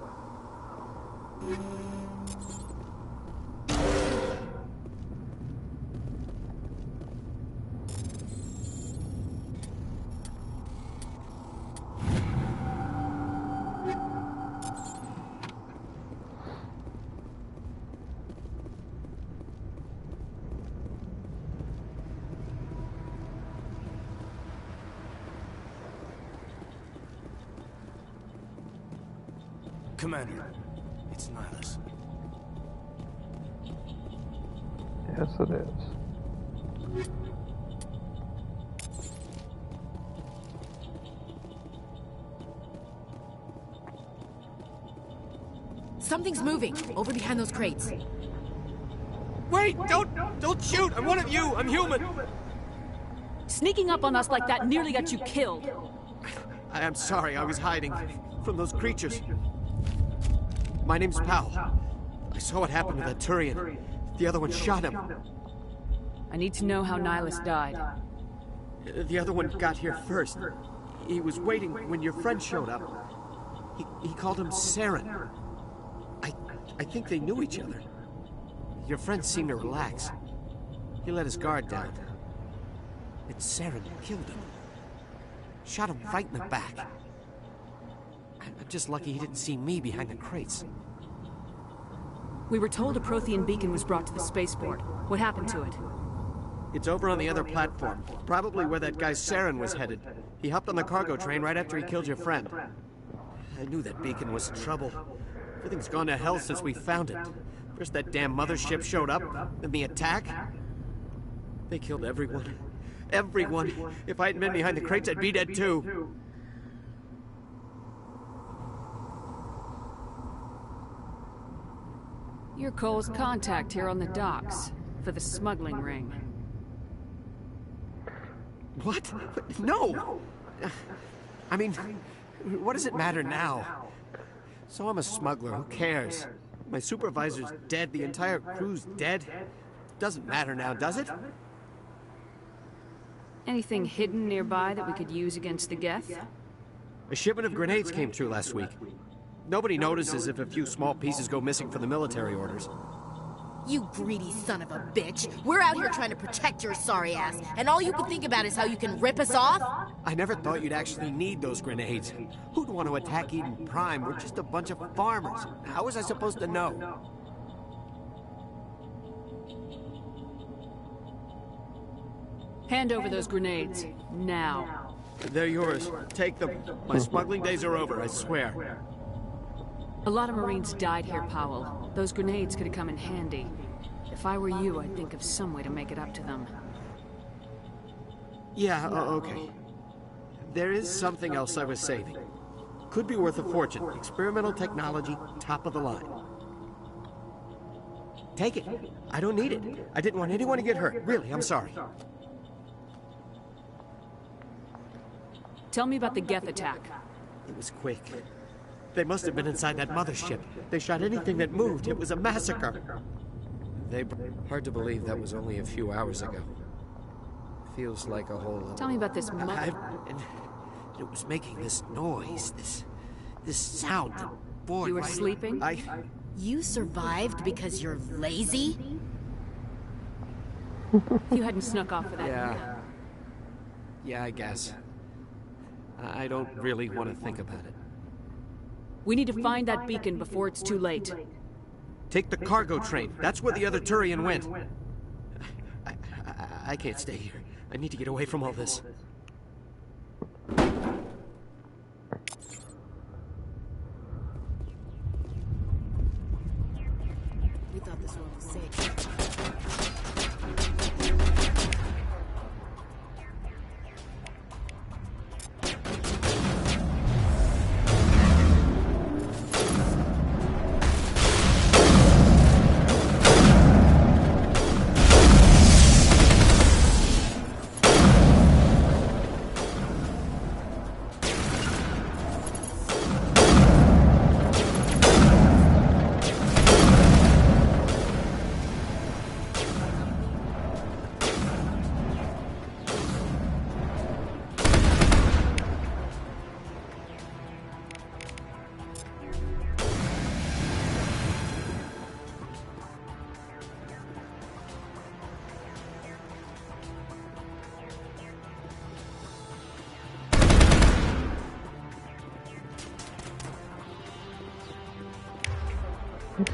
Commander, it's Nihilus. Yes, it is. Something's moving over behind those crates. Wait! Don't shoot! I'm one of you! I'm human! Sneaking up on us like that nearly got you killed. I am sorry, I was hiding from those creatures. My name's Powell. I saw what happened to that Turian. The other one shot him. I need to know how Nihilus died. The other one got here first. He was waiting when your friend showed up. He called him Saren. I think they knew each other. Your friend seemed to relax. He let his guard down. And Saren killed him. Shot him right in the back. I'm just lucky he didn't see me behind the crates. We were told a Prothean beacon was brought to the spaceport. What happened to it? It's over on the other platform. Probably where that guy Saren was headed. He hopped on the cargo train right after he killed your friend. I knew that beacon was trouble. Everything's gone to hell since we found it. First that damn mothership showed up, then the attack. They killed everyone. Everyone. If I hadn't been behind the crates, I'd be dead too. You're Cole's contact here on the docks for the smuggling ring. What? No! I mean, what does it matter now? So I'm a smuggler, who cares? My supervisor's dead, the entire crew's dead. Doesn't matter now, does it? Anything hidden nearby that we could use against the Geth? A shipment of grenades came through last week. Nobody notices if a few small pieces go missing from the military orders. You greedy son of a bitch. We're out here trying to protect your sorry ass, and all you can think about is how you can rip us off? I never thought you'd actually need those grenades. Who'd want to attack Eden Prime? We're just a bunch of farmers. How was I supposed to know? Hand over those grenades, now. They're yours. Take them. My smuggling days are over, I swear. A lot of Marines died here, Powell. Those grenades could have come in handy. If I were you, I'd think of some way to make it up to them. Yeah, okay. There is something else I was saving. Could be worth a fortune. Experimental technology, top of the line. Take it. I don't need it. I didn't want anyone to get hurt. Really, I'm sorry. Tell me about the Geth attack. It was quick. They must have been inside that mothership. They shot anything that moved. It was a massacre. Hard to believe that was only a few hours ago. Feels like a whole... Tell me about this It was making this noise, this sound. Boy, you were sleeping? You survived because you're lazy? You hadn't snuck off for that. Yeah, I guess. I don't really want to think about it. We need to find that beacon before it's too late. Take the cargo train. That's where the other Turian went. I can't stay here. I need to get away from all this. We thought this one was safe.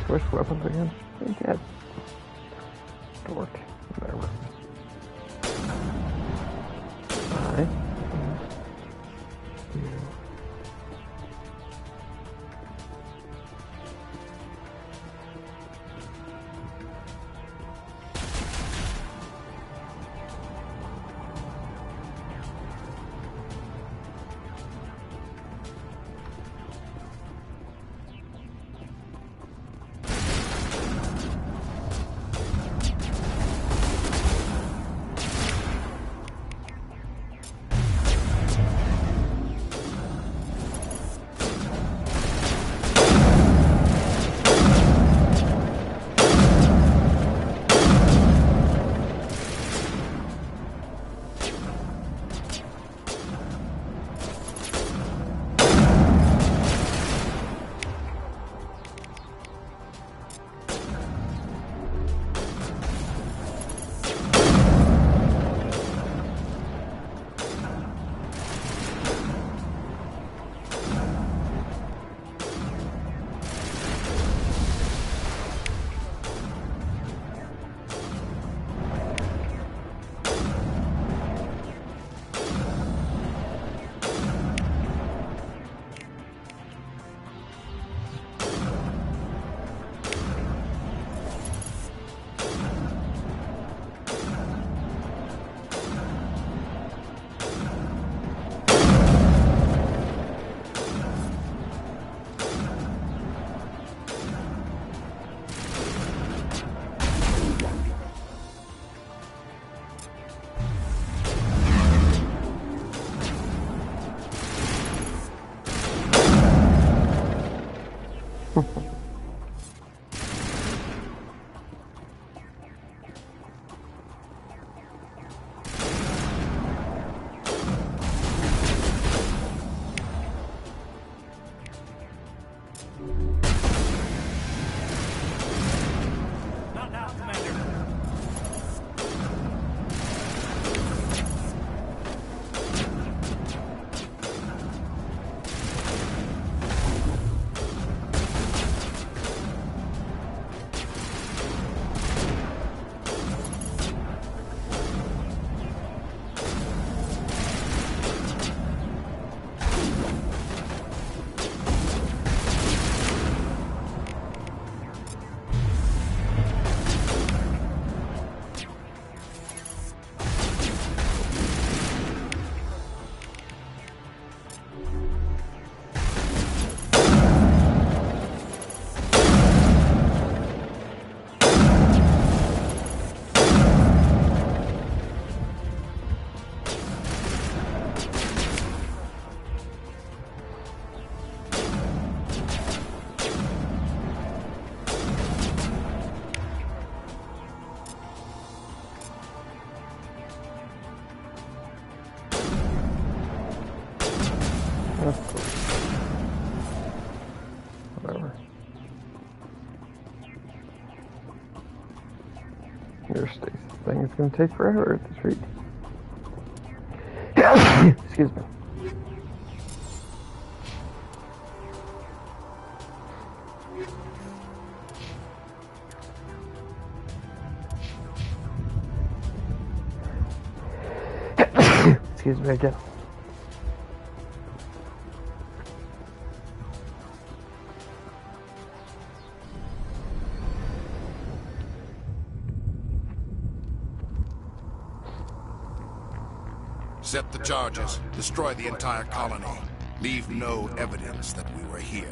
Switch weapons again? We did. Dork. Whatever. Alright. Whatever. Your stasis thing is going to take forever at this rate. Excuse me. Excuse me again. Set the charges. Destroy the entire colony. Leave no evidence that we were here.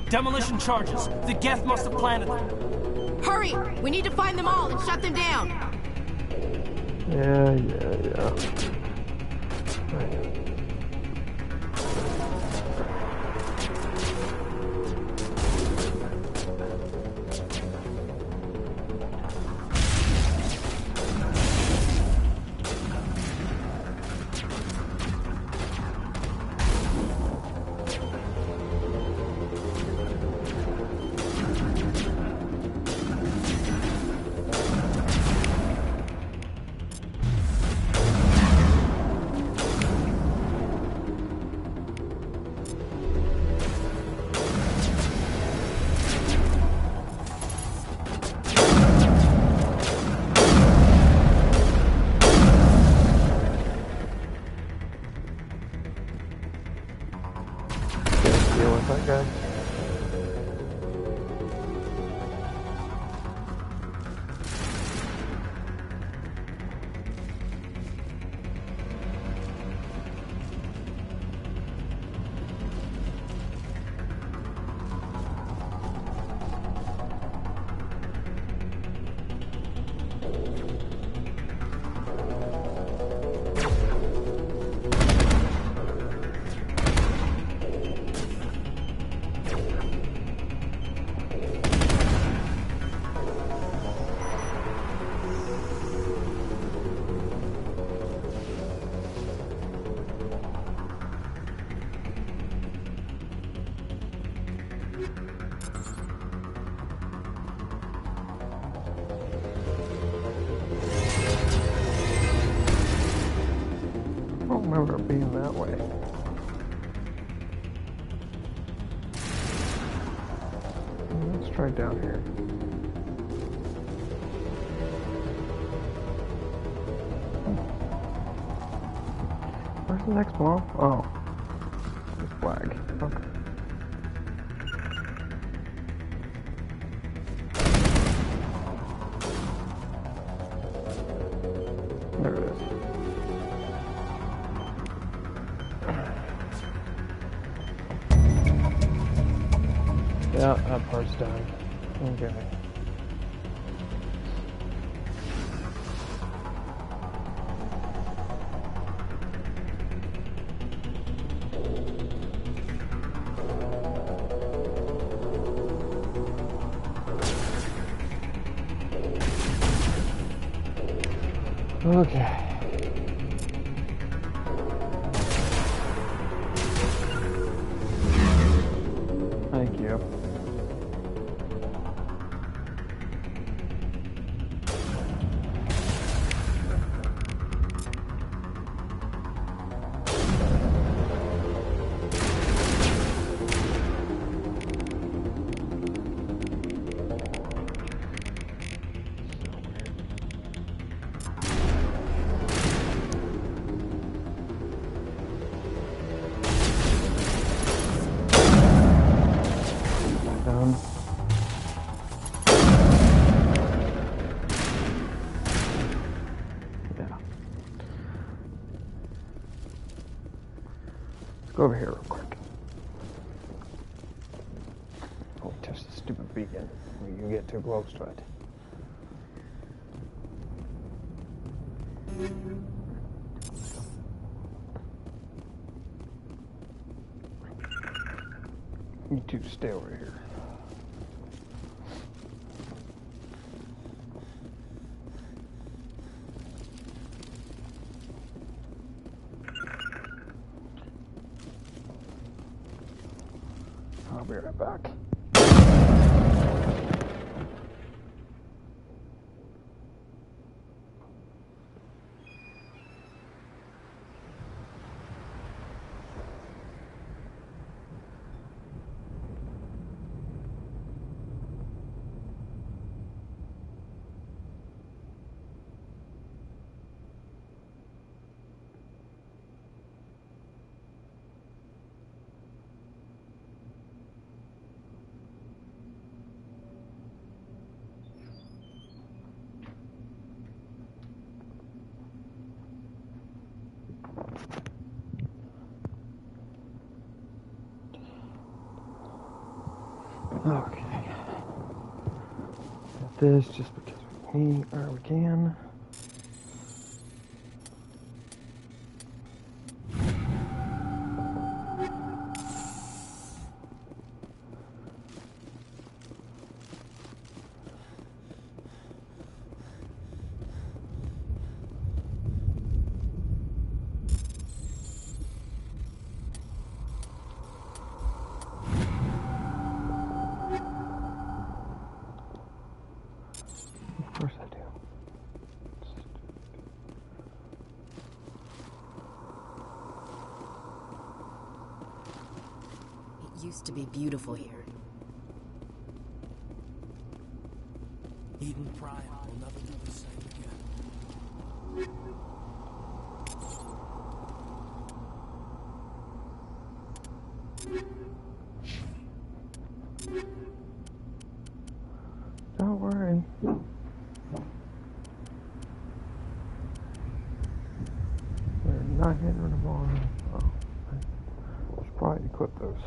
Demolition charges. The Geth must have planted them. Hurry! We need to find them all and shut them down. Yeah. Right. I don't remember it being that way. Let's try down here. Where's the next one? Oh. This flag. Okay. There it is. Yeah, that part's done. Okay. Okay. Thank you. Go over here real quick. Oh, touch the stupid beacon. You get too close to it. You two stay over here. I'll be right back. Okay. Got this just because we need, or we can. Of course I do. It used to be beautiful here. Eden Prime will never do the same again. Don't worry. They're not hitting her tomorrow. Oh, I should probably equip those.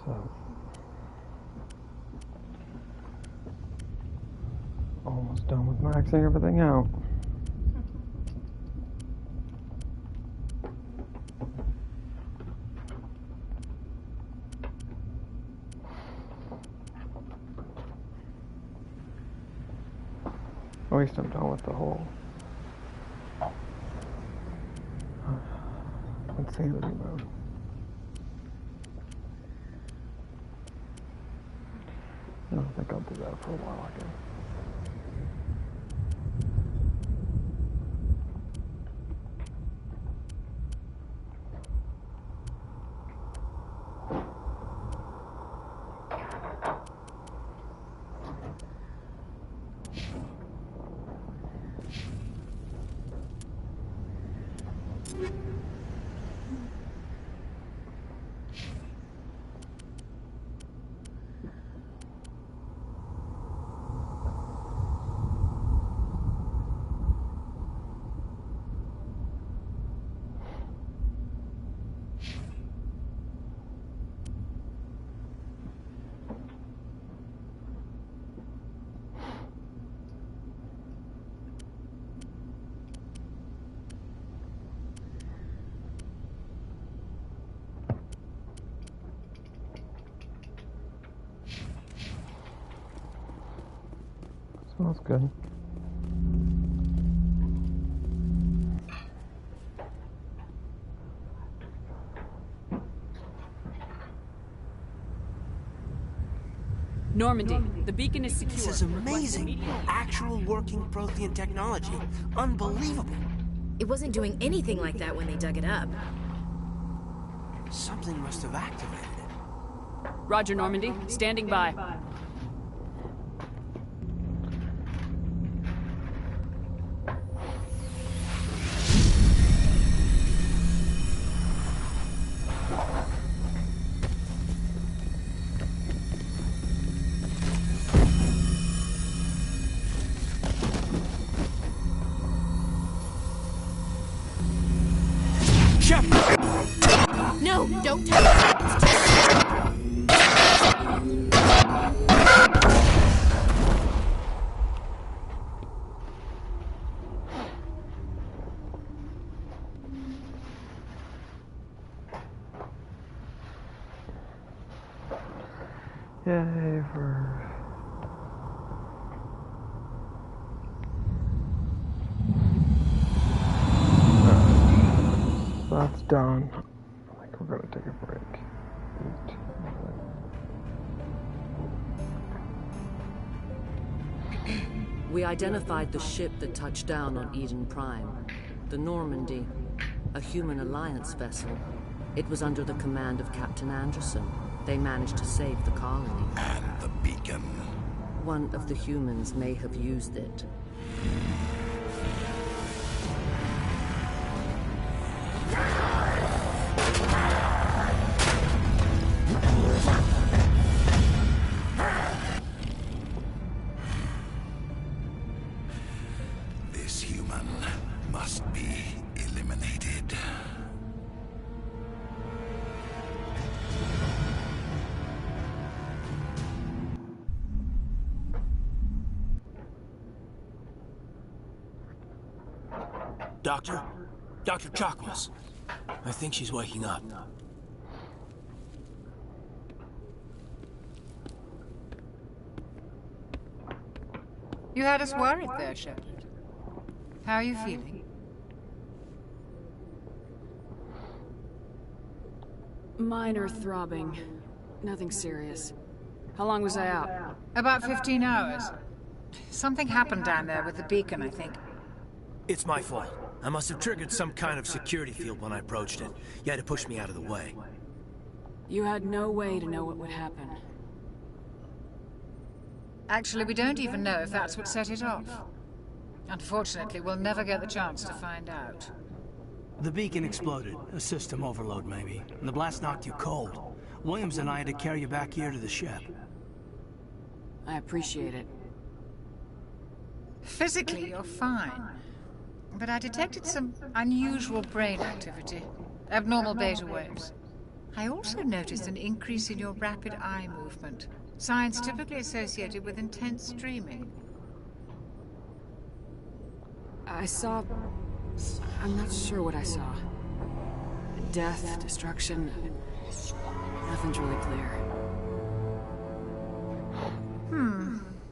So, almost done with maxing everything out. At least I'm done with the whole insanity mode. I don't think I'll do that for a while again. Smells good. Normandy, the beacon is secure. This is amazing. Actual working Prothean technology. Unbelievable. It wasn't doing anything like that when they dug it up. Something must have activated it. Roger, Normandy. Standing by. No, don't touch it! It's Yay for... So that's done. I think we're gonna take a break. Eat. We identified the ship that touched down on Eden Prime. The Normandy, a human alliance vessel. It was under the command of Captain Anderson. They managed to save the colony. And the beacon. One of the humans may have used it. This human must be eliminated. Doctor? Dr. Chakwas. I think she's waking up. You had us worried there, Shepard. How are you feeling? Minor throbbing. Nothing serious. How long was I out? About 15 hours. Something happened down there with the beacon, I think. It's my fault. I must have triggered some kind of security field when I approached it. You had to push me out of the way. You had no way to know what would happen. Actually, we don't even know if that's what set it off. Unfortunately, we'll never get the chance to find out. The beacon exploded. A system overload, maybe. And the blast knocked you cold. Williams and I had to carry you back here to the ship. I appreciate it. Physically, you're fine. But I detected some unusual brain activity. Abnormal beta waves. I also noticed an increase in your rapid eye movement. Signs typically associated with intense dreaming. I saw... I'm not sure what I saw. Death, destruction... Nothing's really clear.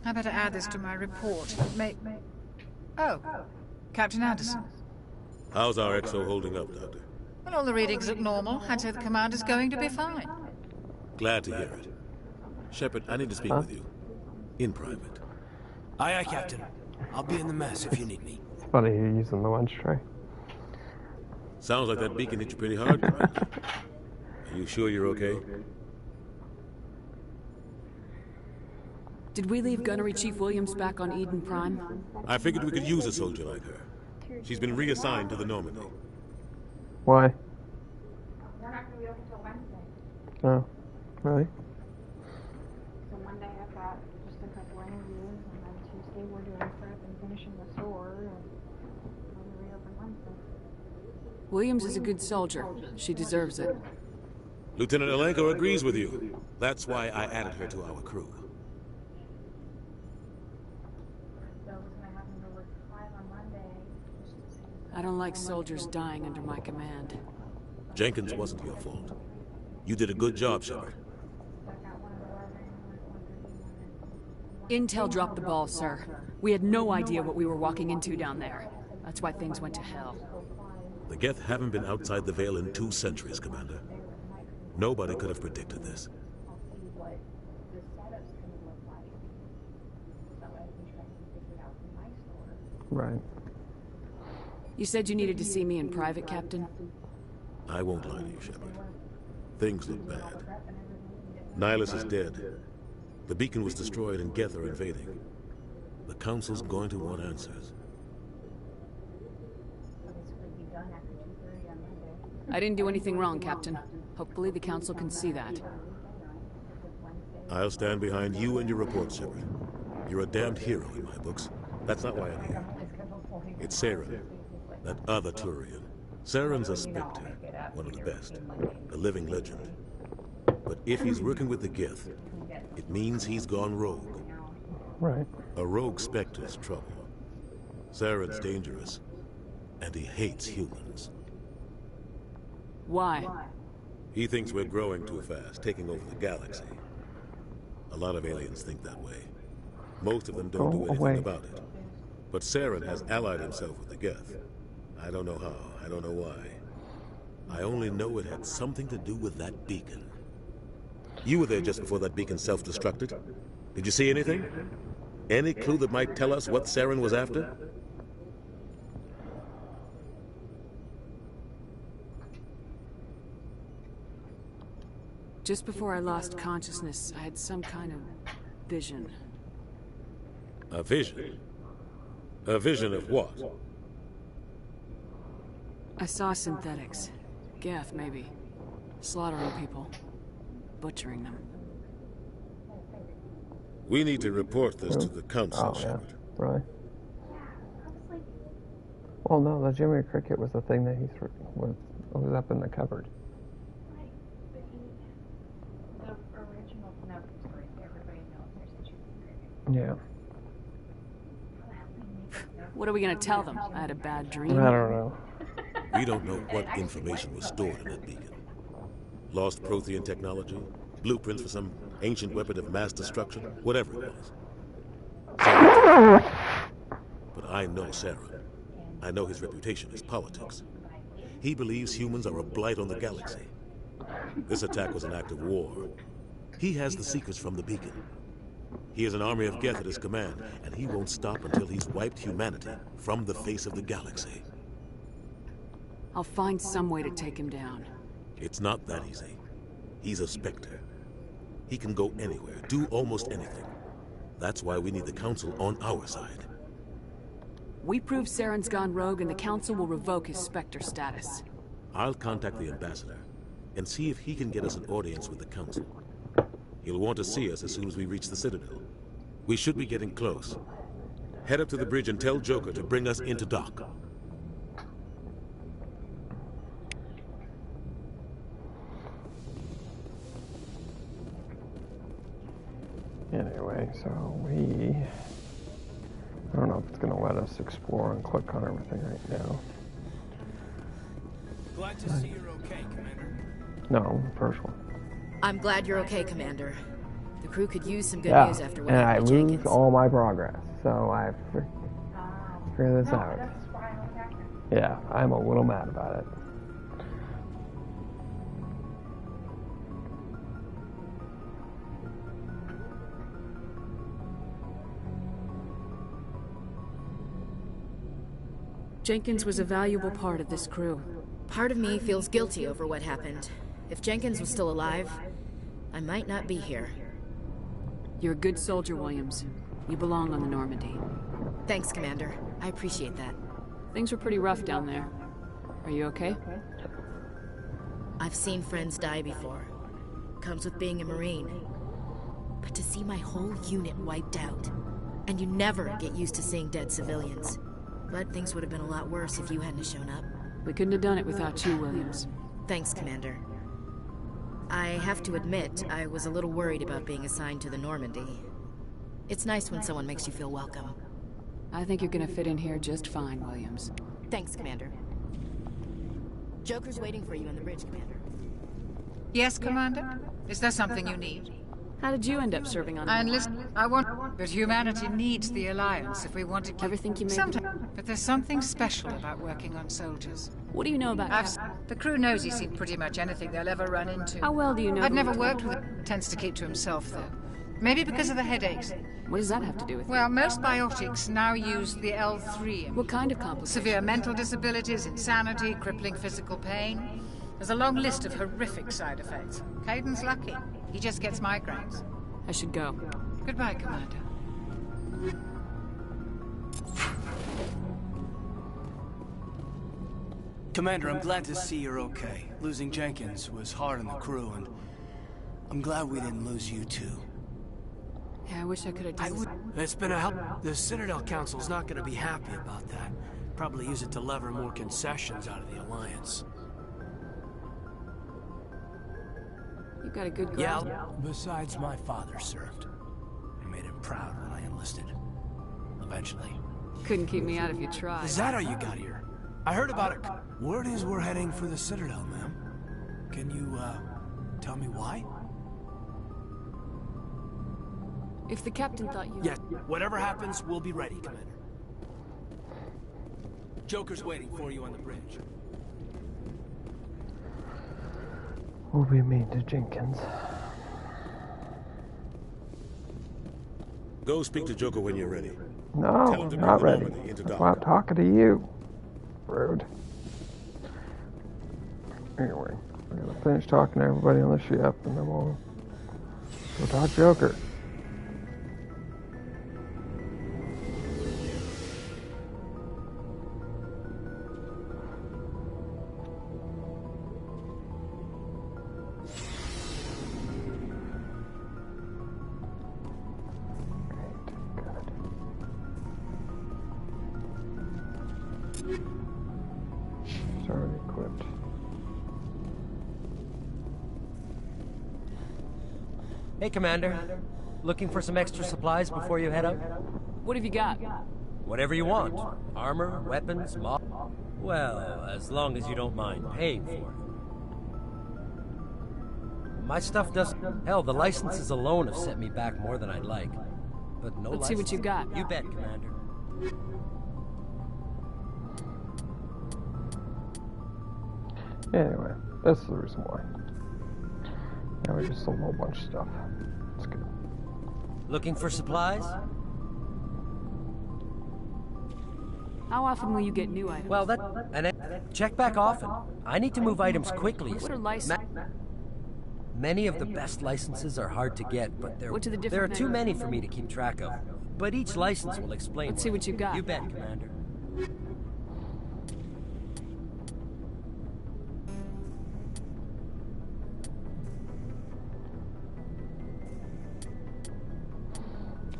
I better add this to my report. Oh, Captain Anderson. How's our XO holding up, Doctor? Well, all the readings look normal. I'd say the commander's going to be fine. Glad to hear it. Shepard, I need to speak with you. In private. Aye, aye, Captain. I'll be in the mess if you need me. It's funny you're using the lunch tray. Sounds like that beacon hit you pretty hard, Commander. Are you sure you're okay? Did we leave Gunnery Chief Williams back on Eden Prime? I figured we could use a soldier like her. She's been reassigned to the Normandy. Why? We're not going to be open until Wednesday. Oh, really? So Monday I've got just a couple interviews, and then Tuesday we're doing prep and finishing the store, and we'll reopen Wednesday. Williams is a good soldier. She deserves it. Lieutenant Alenko agrees with you. That's why I added her to our crew. I don't like soldiers dying under my command. Jenkins wasn't your fault. You did a good job, Shepard. Intel dropped the ball, sir. We had no idea what we were walking into down there. That's why things went to hell. The Geth haven't been outside the Veil in 2 centuries, Commander. Nobody could have predicted this. Right. You said you needed to see me in private, Captain? I won't lie to you, Shepard. Things look bad. Nihilus is dead. The beacon was destroyed and Geth are invading. The Council's going to want answers. I didn't do anything wrong, Captain. Hopefully the Council can see that. I'll stand behind you and your report, Shepard. You're a damned hero in my books. That's not why I'm here. It's Sarah, that other Turian. Saren's a Spectre, one of the best, a living legend. But if he's working with the Geth, it means he's gone rogue. Right. A rogue Spectre's trouble. Saren's dangerous, and he hates humans. Why? He thinks we're growing too fast, taking over the galaxy. A lot of aliens think that way. Most of them don't do anything about it. But Saren has allied himself with the Geth. I don't know how, I don't know why. I only know it had something to do with that beacon. You were there just before that beacon self-destructed. Did you see anything? Any clue that might tell us what Saren was after? Just before I lost consciousness, I had some kind of vision. A vision? A vision of what? I saw synthetics. Geth, maybe. Slaughtering people. Butchering them. We need to report this to the council, Shepard. Really? Well, no, the Jimmy Cricket was the thing that was up in the cupboard. Yeah. What are we gonna tell them? I had a bad dream? I don't know. We don't know what information was stored in that beacon. Lost Prothean technology, blueprints for some ancient weapon of mass destruction, whatever it was. But I know Saren. I know his reputation is politics. He believes humans are a blight on the galaxy. This attack was an act of war. He has the secrets from the beacon. He has an army of Geth at his command, and he won't stop until he's wiped humanity from the face of the galaxy. I'll find some way to take him down. It's not that easy. He's a Spectre. He can go anywhere, do almost anything. That's why we need the Council on our side. We prove Saren's gone rogue and the Council will revoke his Spectre status. I'll contact the Ambassador and see if he can get us an audience with the Council. He'll want to see us as soon as we reach the Citadel. We should be getting close. Head up to the bridge and tell Joker to bring us into dock. Anyway, so I don't know if it's going to let us explore and click on everything right now. Glad to see you're okay, Commander. No, first one. I'm glad you're okay, Commander. The crew could use some good news after what and I happened to lose Jenkins. all my progress, so I figure this out. Yeah, I'm a little mad about it. Jenkins was a valuable part of this crew. Part of me feels guilty over what happened. If Jenkins was still alive, I might not be here. You're a good soldier, Williams. You belong on the Normandy. Thanks, Commander. I appreciate that. Things were pretty rough down there. Are you okay? I've seen friends die before. Comes with being a Marine. But to see my whole unit wiped out, and you never get used to seeing dead civilians. But things would have been a lot worse if you hadn't shown up. We couldn't have done it without you, Williams. Thanks, Commander. I have to admit, I was a little worried about being assigned to the Normandy. It's nice when someone makes you feel welcome. I think you're gonna fit in here just fine, Williams. Thanks, Commander. Joker's waiting for you on the bridge, Commander. Yes, Commander? Is there something you need? How did you end up serving on I want... But humanity needs the Alliance if we want to keep... Everything you made... Sometimes. But there's something special about working on soldiers. What do you know about The crew knows he's seen pretty much anything they'll ever run into. How well do you know... I've never worked with him. Tends to keep to himself, though. Maybe because of the headaches. What does that have to do with it? Well, most biotics now use the L3. What kind of complications? Severe mental disabilities, insanity, crippling physical pain. There's a long list of horrific side effects. Caden's lucky. He just gets migraines. I should go. Goodbye, Commander. Commander, I'm glad to see you're okay. Losing Jenkins was hard on the crew, and I'm glad we didn't lose you too. Yeah, I wish I could have done It's been a help. The Citadel Council's not going to be happy about that. Probably use it to lever more concessions out of the Alliance. You got a good Yeah, grasp. besides my father served. I made him proud when I enlisted. Eventually. Couldn't keep me out if you tried. Is that how you got here? I heard about it. Word is we're heading for the Citadel, ma'am. Can you, tell me why? If the captain thought you... Yes, whatever happens, we'll be ready, Commander. Joker's waiting for you on the bridge. We'll be mean to Jenkins. Go speak to Joker when you're ready. No, Tell him to not bring the ready. Normandy into That's dock. why I'm talking to you. Rude. Anyway, we're gonna finish talking to everybody on the ship, and then we'll go talk Joker. Start equipped. Hey, Commander. Looking for some extra supplies before you head out? What have you got? Whatever you want. Armor, weapons, well, as long as you don't mind paying for it. My stuff doesn't... Hell, the licenses alone have set me back more than I'd like. But no Let's see what you got. You bet, Commander. Anyway, that's the reason why. Now we just sold a whole bunch of stuff. That's good. Looking for supplies? How often will you get new items? Well, check back often. I need to move items quickly. What are licenses? Many of the best licenses are hard to get, but there are too many for me to keep track of. But each license will explain. Let's see what you got. You bet, Commander.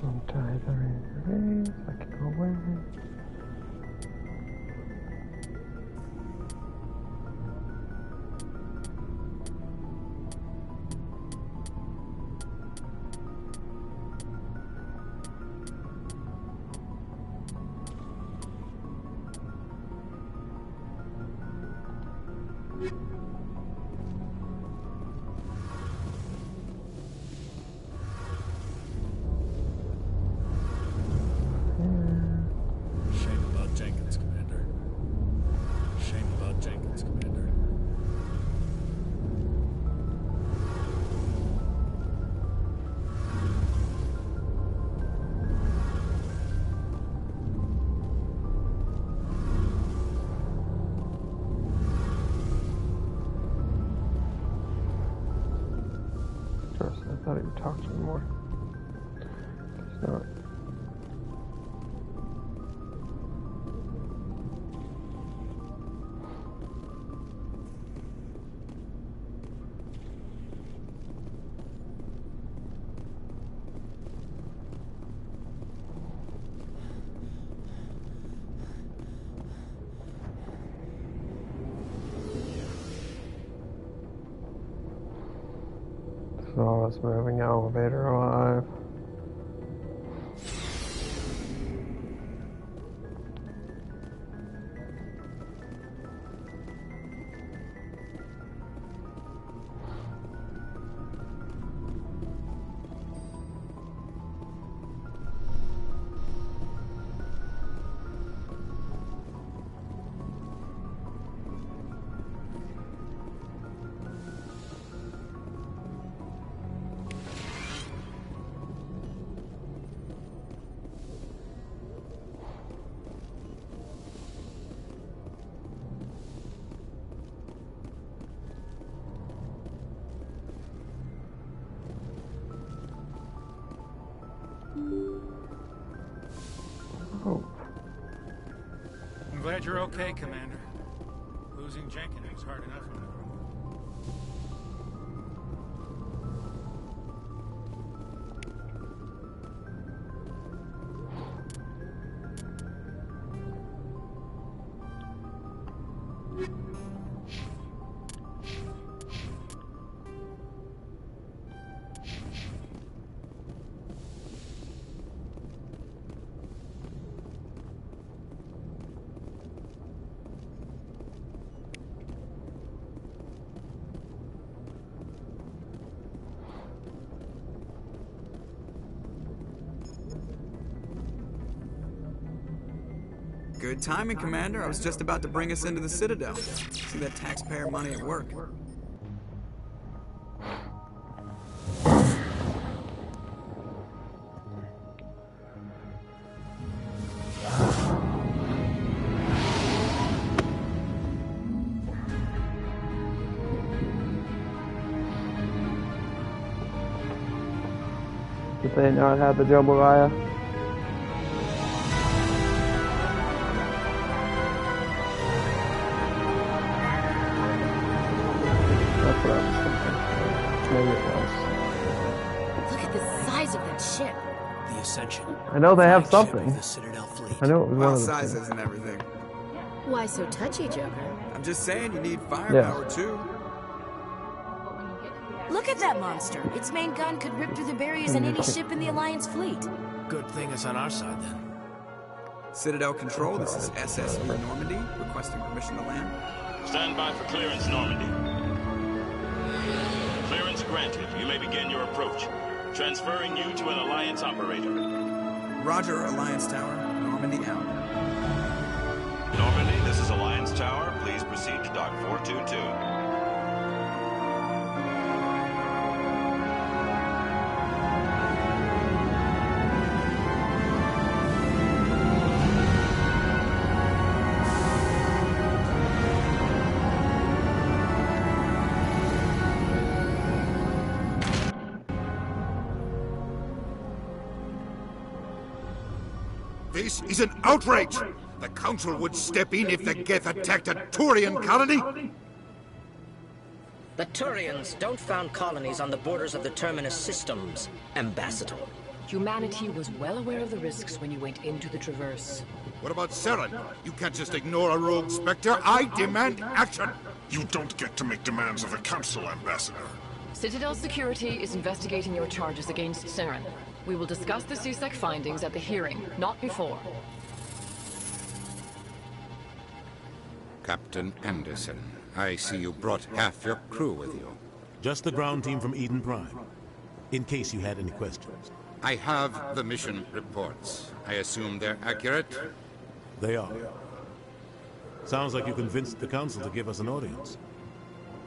Untie the race, I can go away. Shame about Jenkins, Commander. Shame about Jenkins, Commander. Interesting, I thought he would talk to me more. Guess not. Slowest moving elevator alive. Oh. I'm glad you're okay, Commander. Losing Jenkins was hard enough on it. Good timing, Commander. I was just about to bring us into the Citadel. See that taxpayer money at work. Did they not have the jambalaya? That's what I was thinking. Maybe it was. Look at the size of that ship. The Ascension. I know they have Flagship something. of the Citadel fleet. I know it was one of the sizes and everything. Why so touchy, Joker? I'm just saying you need firepower too. Look at that monster. Its main gun could rip through the barriers in any ship in the Alliance fleet. Good thing it's on our side then. Citadel Control, this is SSV Normandy, requesting permission to land. Stand by for clearance, Normandy. Clearance granted. You may begin your approach. Transferring you to an Alliance operator. Roger, Alliance Tower. Normandy out. Normandy, this is Alliance Tower. Please proceed to Dock 422. This is an outrage! The Council would step in if the Geth attacked a Turian colony? The Turians don't found colonies on the borders of the Terminus systems, Ambassador. Humanity was well aware of the risks when you went into the Traverse. What about Saren? You can't just ignore a rogue Spectre. I demand action! You don't get to make demands of the Council, Ambassador. Citadel Security is investigating your charges against Saren. We will discuss the CSEC findings at the hearing, not before. Captain Anderson, I see you brought half your crew with you. Just the ground team from Eden Prime, in case you had any questions. I have the mission reports. I assume they're accurate? They are. Sounds like you convinced the Council to give us an audience.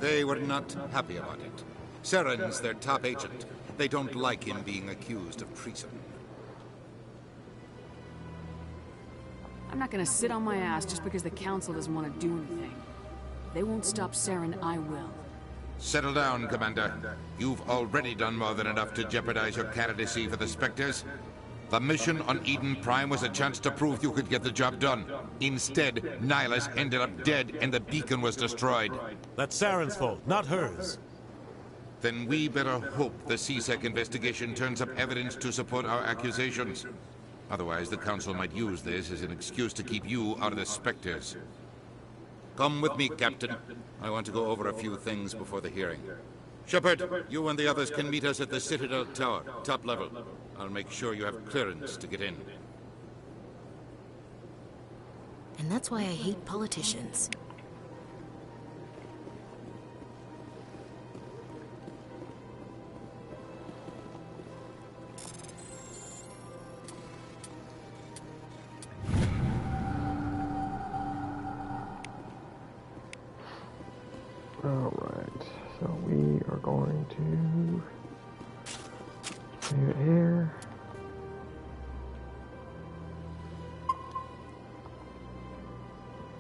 They were not happy about it. Saren's their top agent. They don't like him being accused of treason. I'm not gonna sit on my ass just because the Council doesn't want to do anything. If they won't stop Saren, I will. Settle down, Commander. You've already done more than enough to jeopardize your candidacy for the Spectres. The mission on Eden Prime was a chance to prove you could get the job done. Instead, Nihilus ended up dead and the beacon was destroyed. That's Saren's fault, not hers. Then we better hope the CSEC investigation turns up evidence to support our accusations. Otherwise, the Council might use this as an excuse to keep you out of the Spectres. Come with me, Captain. I want to go over a few things before the hearing. Shepard, you and the others can meet us at the Citadel Tower, top level. I'll make sure you have clearance to get in. And that's why I hate politicians. Alright, so we are going to leave it here.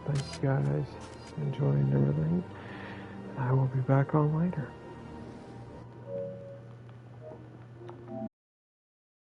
Thanks guys, enjoying everything. I will be back on later.